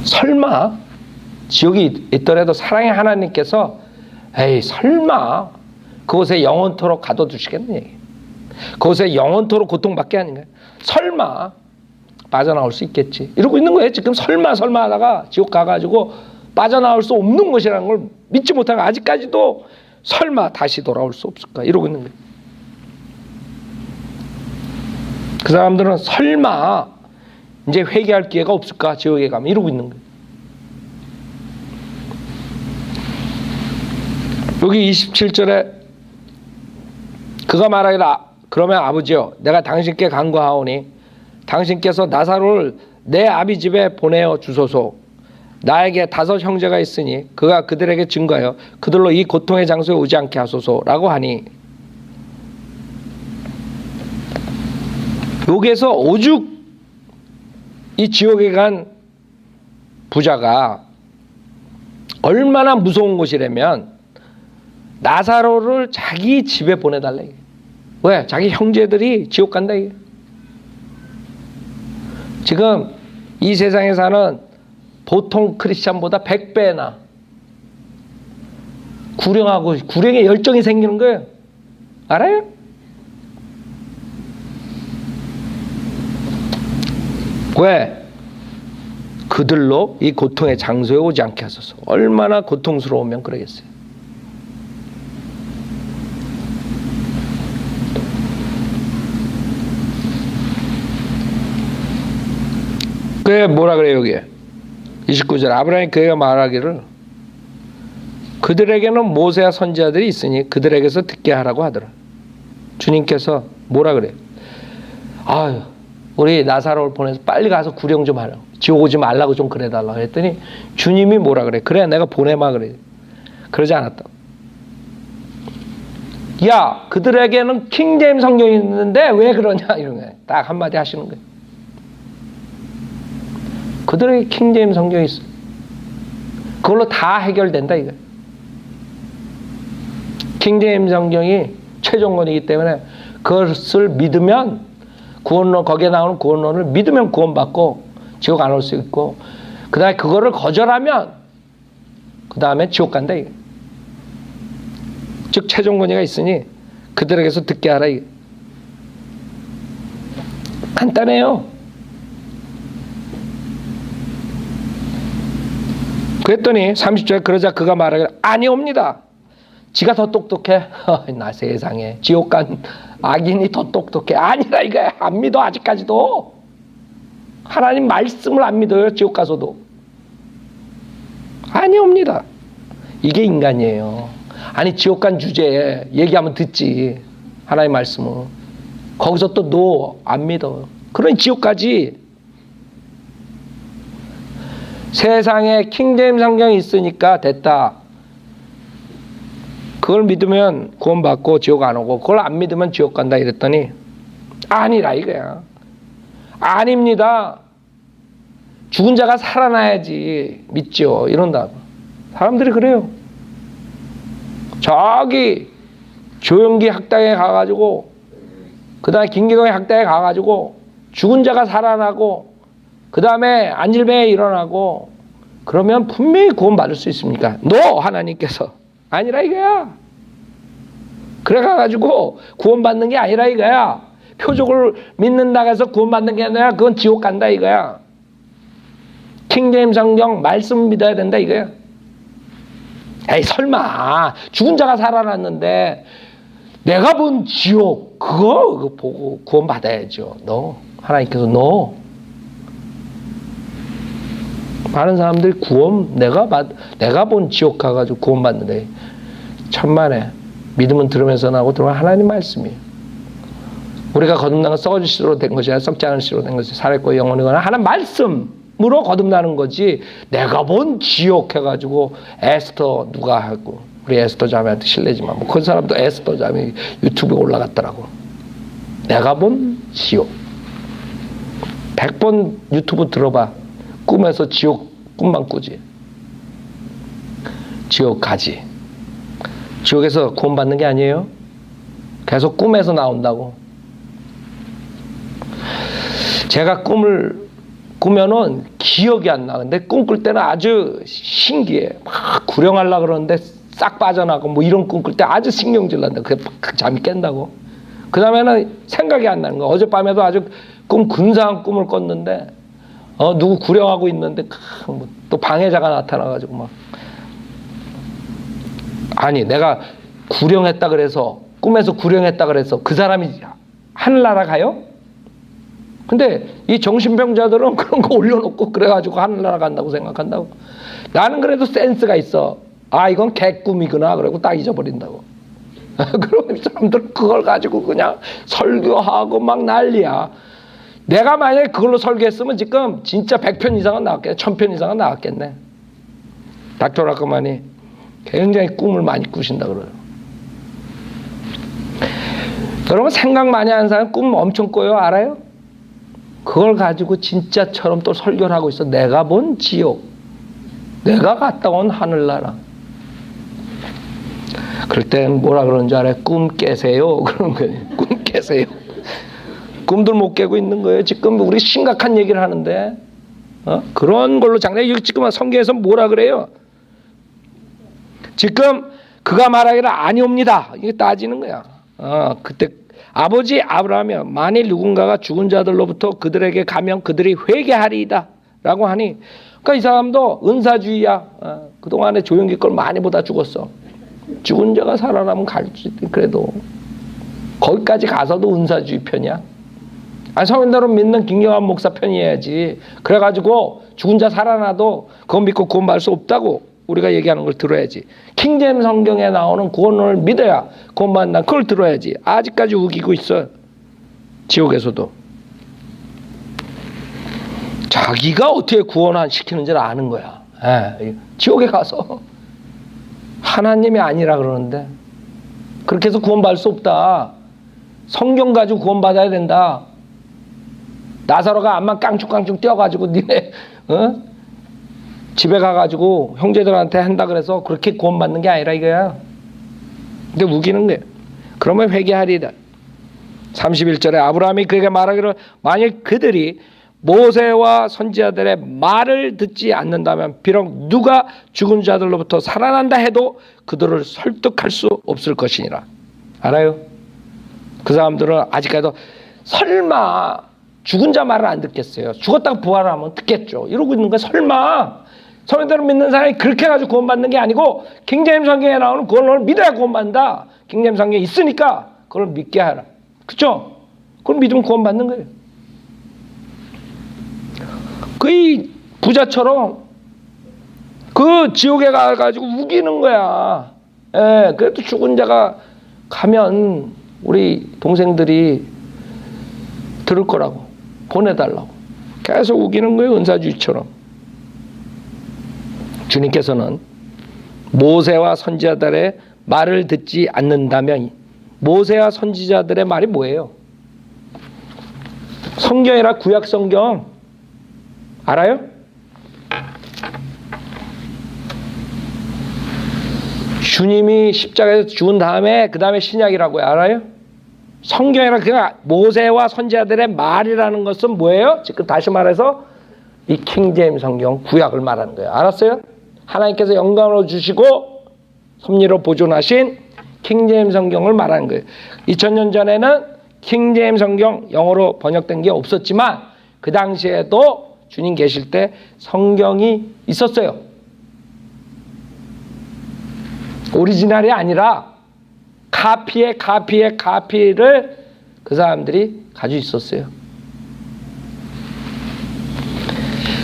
설마 지옥이 있더라도 사랑의 하나님께서 에이 설마 그곳에 영원토록 가둬두시겠네 얘기. 그곳에 영원토록 고통받게 하는 거예요. 설마 빠져나올 수 있겠지 이러고 있는 거예요. 지금 설마 하다가 지옥 가가지고 빠져나올 수 없는 것이라는 걸 믿지 못하고 아직까지도 설마 다시 돌아올 수 없을까 이러고 있는 거예요. 그 사람들은 설마 이제 회개할 기회가 없을까 지옥에 가면 이러고 있는 거예요. 여기 27절에 그가 말하기를 그러면 아버지여 내가 당신께 간구하오니 당신께서 나사로를 내 아비 집에 보내어 주소서. 나에게 5 형제가 있으니 그가 그들에게 증거하여 그들로 이 고통의 장소에 오지 않게 하소서라고 하니 여기에서 오죽 이 지옥에 간 부자가 얼마나 무서운 곳이라면 나사로를 자기 집에 보내달래. 왜? 자기 형제들이 지옥 간다 이게. 지금 이 세상에 사는 보통 크리스찬보다 100배나 구령에 열정이 생기는 거예요. 알아요? 왜? 그들로 이 고통의 장소에 오지 않게 하소서. 얼마나 고통스러우면 그러겠어요. 그게 뭐라 그래요 여기에 29절 아브라함이 그에게 말하기를 그들에게는 모세와 선지자들이 있으니 그들에게서 듣게 하라고 하더라. 주님께서 뭐라 그래요? 아유 우리 나사로를 보내서 빨리 가서 구령 좀 하라고. 지옥 오지 말라고 좀 그래달라고 했더니 주님이 뭐라 그래? 그래 내가 보내마 그래. 그러지 않았다. 야 그들에게는 킹제임스 성경이 있는데 왜 그러냐 이런 거예요. 딱 한마디 하시는 거예요. 그들에게 킹제임스 성경이 있어. 그걸로 다 해결된다 이거예요. 킹제임스 성경이 최종권이기 때문에 그것을 믿으면 구원론, 거기에 나오는 구원론을 믿으면 구원받고 지옥 안 올 수 있고, 그 다음에 그거를 거절하면 그 다음에 지옥 간다 이게. 즉 최종 권위가 있으니 그들에게서 듣게 하라 이게. 간단해요. 그랬더니 30절에 그러자 그가 말하기를 아니옵니다. 지가 더 똑똑해? 나 세상에 지옥 간 악인이 더 똑똑해? 아니라 이거야. 안 믿어 아직까지도. 하나님 말씀을 안 믿어요. 지옥 가서도. 아니옵니다. 이게 인간이에요. 아니 지옥 간 주제에 얘기하면 듣지. 하나님 말씀은. 거기서 또 너 안 믿어. 그러니 지옥 가지. 세상에 킹제임스 성경이 있으니까 됐다. 그걸 믿으면 구원받고 지옥 안 오고 그걸 안 믿으면 지옥 간다 이랬더니 아니라 이거야. 아닙니다. 죽은 자가 살아나야지 믿죠. 이런다. 사람들이 그래요. 저기 조영기 학당에 가가지고 그 다음에 김기동의 학당에 가가지고 죽은 자가 살아나고 그 다음에 안질병에 일어나고 그러면 분명히 구원받을 수 있습니까? 너 하나님께서 아니라 이거야. 그래 가지고 구원받는 게 아니라 이거야. 표적을 믿는다고 해서 구원받는 게 아니라 그건 지옥 간다 이거야. 킹제임스 성경 말씀 믿어야 된다 이거야. 에이 설마 죽은 자가 살아났는데 내가 본 지옥 그거 보고 구원받아야죠. 너 하나님께서 너 많은 사람들이 구원 내가 본 지옥 가가지고 구원받는데 천만에 믿음은 들으면서 나오고 들으면 하나님 말씀이에요. 우리가 거듭난 건 썩어질 씨로 된 것이 아니라 썩지 않을 씨로 된 것이 살았고 영원이거나 하나님 말씀으로 거듭나는 거지. 내가 본 지옥 해가지고 에스더 누가 하고 우리 에스더 자매한테 실례지만 뭐 그 사람도 에스더 자매 유튜브에 올라갔더라고. 내가 본 지옥. 100번 유튜브 들어봐. 꿈에서 지옥 꿈만 꾸지. 지옥 가지. 지옥에서 구원받는 게 아니에요. 계속 꿈에서 나온다고. 제가 꿈을 꾸면은 기억이 안 나. 근데 꿈 꿀 때는 아주 신기해. 막 구령하려고 그러는데 싹 빠져나가고 뭐 이런 꿈 꿀 때 아주 신경질 난다. 그게 잠이 깬다고. 그 다음에는 생각이 안 나는 거야. 어젯밤에도 아주 근사한 꿈을 꿨는데 누구 구령하고 있는데 또 방해자가 나타나가지고 막 아니 내가 구령했다 그래서 꿈에서 구령했다 그래서 그 사람이 하늘나라 가요? 근데 이 정신병자들은 그런 거 올려놓고 그래가지고 하늘나라 간다고 생각한다고. 나는 그래도 센스가 있어. 아 이건 개꿈이구나 그러고 딱 잊어버린다고. 그럼 사람들 그걸 가지고 그냥 설교하고 막 난리야. 내가 만약에 그걸로 설교했으면 지금 진짜 100편 이상은 나왔겠네. 1000편 이상은 나왔겠네. 닥터 라커만이 굉장히 꿈을 많이 꾸신다 그래요. 여러분 생각 많이 하는 사람 꿈 엄청 꿔요. 알아요? 그걸 가지고 진짜처럼 또 설교를 하고 있어. 내가 본 지옥. 내가 갔다 온 하늘나라. 그럴 땐 뭐라 그러는 줄 알아요? 꿈 깨세요. 그런 거예요. 꿈 깨세요. 꿈들 못 깨고 있는 거예요. 지금 우리 심각한 얘기를 하는데 그런 걸로 장래 지금 성경에서 뭐라 그래요? 지금 그가 말하기를 아니옵니다. 이게 따지는 거야. 그때 아버지 아브라함이 만일 누군가가 죽은 자들로부터 그들에게 가면 그들이 회개하리이다 라고 하니 그러니까 이 사람도 은사주의야. 그동안에 조용기 걸 많이 보다 죽었어. 죽은 자가 살아나면 갈지 그래도 거기까지 가서도 은사주의 편이야. 성인대로 믿는 김경환 목사 편이어야지. 그래가지고 죽은 자 살아나도 그거 믿고 구원받을 수 없다고 우리가 얘기하는 걸 들어야지. 킹제임스 성경에 나오는 구원론을 믿어야 구원받는다. 그걸 들어야지. 아직까지 우기고 있어. 지옥에서도. 자기가 어떻게 구원시키는지를 아는 거야. 지옥에 가서 하나님이 아니라 그러는데 그렇게 해서 구원받을 수 없다. 성경 가지고 구원받아야 된다. 나사로가 암만 깡충깡충 뛰어가지고 니네 집에 가가지고 형제들한테 한다 그래서 그렇게 구원받는 게 아니라 이거야. 근데 우기는 거야. 그러면 회개하리다. 31절에 아브라함이 그에게 말하기를 만일 그들이 모세와 선지자들의 말을 듣지 않는다면 비록 누가 죽은 자들로부터 살아난다 해도 그들을 설득할 수 없을 것이니라. 알아요? 그 사람들은 아직까지도 설마 죽은 자 말을 안 듣겠어요. 죽었다가 부활하면 듣겠죠. 이러고 있는 거야. 설마. 성경대로 믿는 사람이 그렇게 해가지고 구원받는 게 아니고 킹제임스 성경에 나오는 그걸 믿어야 구원받는다. 킹제임스 성경에 있으니까 그걸 믿게 하라. 그렇죠? 그걸 믿으면 구원받는 거예요. 그 부자처럼 그 지옥에 가가지고 우기는 거야. 그래도 죽은 자가 가면 우리 동생들이 들을 거라고 보내달라고 계속 우기는 거예요. 은사주의처럼. 주님께서는 모세와 선지자들의 말을 듣지 않는다면 모세와 선지자들의 말이 뭐예요? 성경이라 구약 성경 알아요? 주님이 십자가에서 죽은 다음에 그 다음에 신약이라고요. 알아요? 성경이라 그냥 모세와 선지자들의 말이라는 것은 뭐예요? 지금 다시 말해서 이 킹제임스 성경 구약을 말하는 거예요. 알았어요? 하나님께서 영광으로 주시고 섭리로 보존하신 킹제임스 성경을 말하는 거예요. 2000년 전에는 킹제임스 성경 영어로 번역된 게 없었지만 그 당시에도 주님 계실 때 성경이 있었어요. 오리지널이 아니라 카피의 카피를 그 사람들이 가지고 있었어요.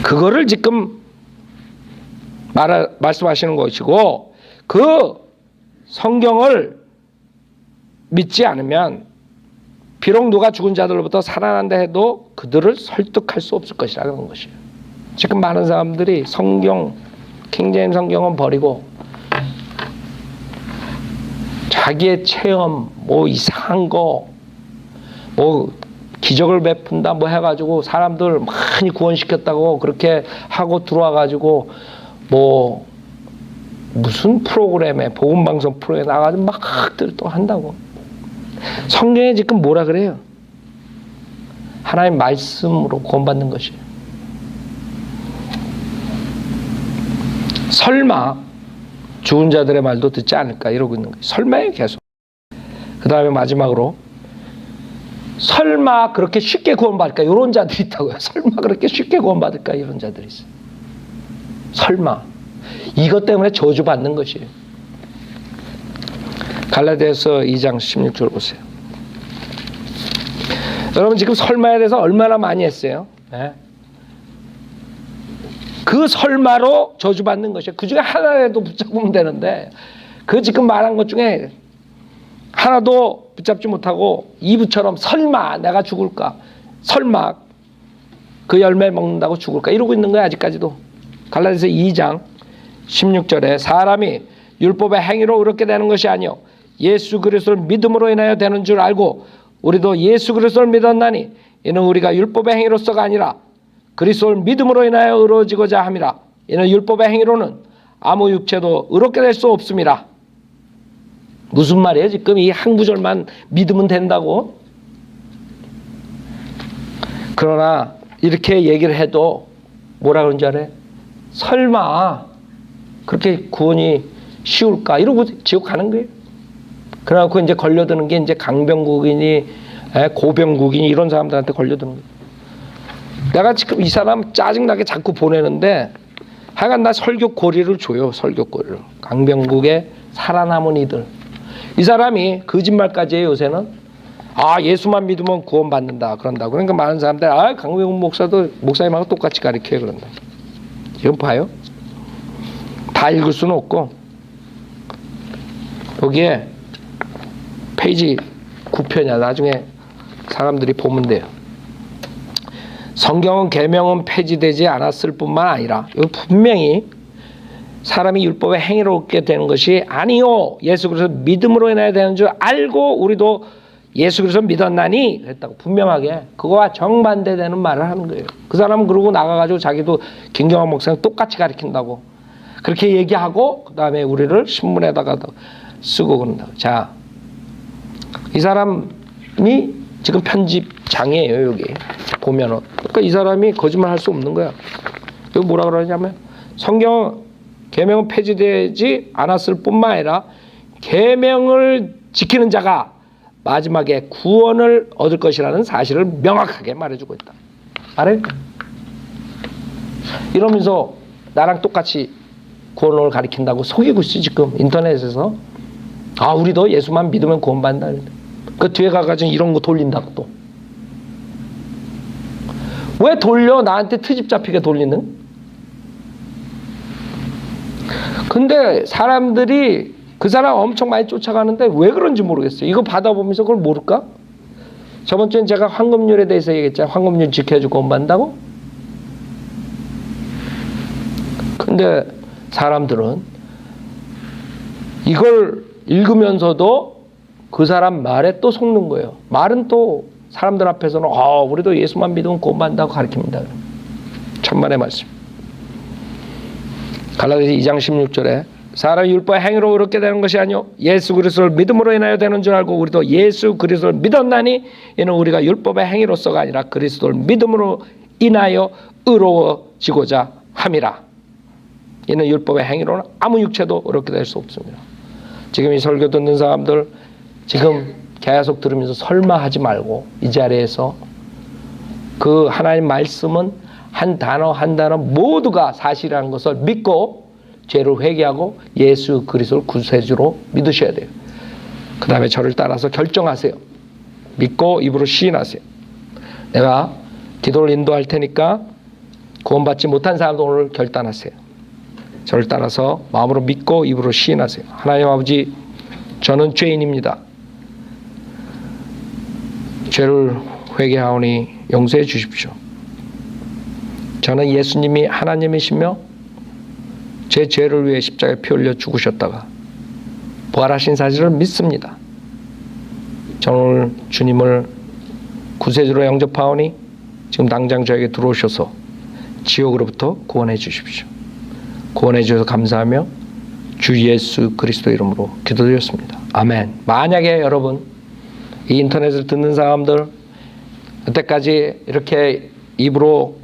그거를 지금 말씀하시는 것이고 그 성경을 믿지 않으면 비록 누가 죽은 자들로부터 살아난다 해도 그들을 설득할 수 없을 것이라는 것이에요. 지금 많은 사람들이 성경, 킹제임스 성경은 버리고 자기의 체험, 뭐 이상한 거, 뭐 기적을 베푼다 뭐 해가지고 사람들 많이 구원시켰다고 그렇게 하고 들어와가지고 뭐 무슨 프로그램에 복음방송 프로그램에 나가지고 막들 또 한다고. 성경에 지금 뭐라 그래요? 하나님 말씀으로 구원받는 것이에요. 설마 죽은 자들의 말도 듣지 않을까 이러고 있는 거예요. 설마예요 계속. 그 다음에 마지막으로 설마 그렇게 쉽게 구원받을까 이런 자들이 있다고요. 설마 그렇게 쉽게 구원받을까 이런 자들이 있어요. 설마. 이것 때문에 저주받는 것이에요. 갈라디아서 2장 16절 보세요. 여러분 지금 설마에 대해서 얼마나 많이 했어요. 네? 그 설마로 저주받는 것이에요. 그 중에 하나라도 붙잡으면 되는데 그 지금 말한 것 중에 하나도 붙잡지 못하고 이브처럼 설마 내가 죽을까, 설마 그 열매 먹는다고 죽을까 이러고 있는 거야 아직까지도. 갈라디아서 2장 16절에 사람이 율법의 행위로 의롭게 되는 것이 아니요 예수 그리스도를 믿음으로 인하여 되는 줄 알고 우리도 예수 그리스도를 믿었나니 이는 우리가 율법의 행위로서가 아니라 그리스도를 믿음으로 인하여 의로워지고자 함이라. 이는 율법의 행위로는 아무 육체도 의롭게 될 수 없습니다. 무슨 말이에요? 지금 이 한 구절만 믿으면 된다고? 그러나 이렇게 얘기를 해도 뭐라 그런지 알아요? 설마 그렇게 구원이 쉬울까? 이러고 지옥 가는 거예요. 그래갖고 이제 걸려드는 게 이제 강병국이니 고병국이니 이런 사람들한테 걸려드는 거예요. 내가 지금 이 사람 짜증나게 자꾸 보내는데 하여간 나 설교고리를 줘요. 설교고리를. 강병국의 살아남은 이들. 이 사람이 거짓말까지 해요. 요새는. 아 예수만 믿으면 구원받는다 그런다. 그러니까 많은 사람들 강병국 목사도 목사님하고 똑같이 가르쳐요. 그런다. 지금 봐요. 다 읽을 수는 없고 여기에 페이지 9편이야. 나중에 사람들이 보면 돼요. 성경은 계명은 폐지되지 않았을 뿐만 아니라 분명히 사람이 율법의 행위로 얻게 되는 것이 아니요, 예수 그리스도 믿음으로 인하여 되는 줄 알고 우리도 예수 그리스도 믿었나니 그랬다고 분명하게 그거와 정반대되는 말을 하는 거예요. 그 사람은 그러고 나가가지고 자기도 김경환 목사님 똑같이 가르친다고 그렇게 얘기하고 그 다음에 우리를 신문에다가 쓰고 그런다고. 자, 이 사람이 지금 편집장이에요. 여기 보면은. 그러니까 이 사람이 거짓말 할 수 없는 거야. 여기 뭐라 그러냐면 성경 계명은 폐지되지 않았을 뿐만 아니라 계명을 지키는 자가 마지막에 구원을 얻을 것이라는 사실을 명확하게 말해주고 있다. 알아요? 이러면서 나랑 똑같이 구원을 가리킨다고 속이고 있어 지금 인터넷에서. 아, 우리도 예수만 믿으면 구원받는다. 그 뒤에 가가지고 이런 거 돌린다고 또. 왜 돌려? 나한테 트집 잡히게 돌리는? 근데 사람들이 그 사람 엄청 많이 쫓아가는데 왜 그런지 모르겠어요. 이거 받아보면서 그걸 모를까? 저번 주엔 제가 황금률에 대해서 얘기했잖아요. 황금률 지켜주고 구원받는다고? 근데 사람들은 이걸 읽으면서도 그 사람 말에 또 속는 거예요. 말은 또 사람들 앞에서는 우리도 예수만 믿으면 구원받는다고 가르칩니다. 천만의 말씀. 갈라디아서 2장 16절에 사람이 율법의 행위로 의롭게 되는 것이 아니요 예수 그리스도를 믿음으로 인하여 되는 줄 알고 우리도 예수 그리스도를 믿었나니 이는 우리가 율법의 행위로서가 아니라 그리스도를 믿음으로 인하여 의로워지고자 함이라. 이는 율법의 행위로는 아무 육체도 의롭게 될 수 없습니다. 지금 이 설교 듣는 사람들 지금 계속 들으면서 설마 하지 말고 이 자리에서 그 하나님 말씀은 한 단어 한 단어 모두가 사실이라는 것을 믿고 죄를 회개하고 예수 그리스도를 구세주로 믿으셔야 돼요. 그 다음에 저를 따라서 결정하세요. 믿고 입으로 시인하세요. 내가 기도를 인도할 테니까 구원받지 못한 사람도 오늘 결단하세요. 저를 따라서 마음으로 믿고 입으로 시인하세요. 하나님 아버지, 저는 죄인입니다. 죄를 회개하오니 용서해 주십시오. 저는 예수님이 하나님이시며 제 죄를 위해 십자가에 피 흘려 죽으셨다가 부활하신 사실을 믿습니다. 저는 오늘 주님을 구세주로 영접하오니 지금 당장 저에게 들어오셔서 지옥으로부터 구원해 주십시오. 구원해 주셔서 감사하며 주 예수 그리스도 이름으로 기도드렸습니다. 아멘. 만약에 여러분 이 인터넷을 듣는 사람들 그때까지 이렇게 입으로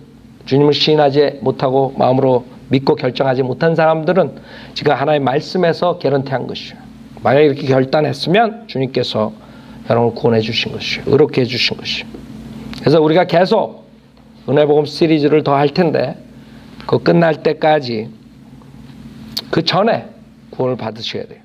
주님을 시인하지 못하고 마음으로 믿고 결정하지 못한 사람들은 지금 하나의 말씀에서 개런티한 것이죠. 만약에 이렇게 결단했으면 주님께서 여러분을 구원해 주신 것이죠. 의롭게 해 주신 것이죠. 그래서 우리가 계속 은혜복음 시리즈를 더 할 텐데 그 끝날 때까지 그 전에 구원을 받으셔야 돼요.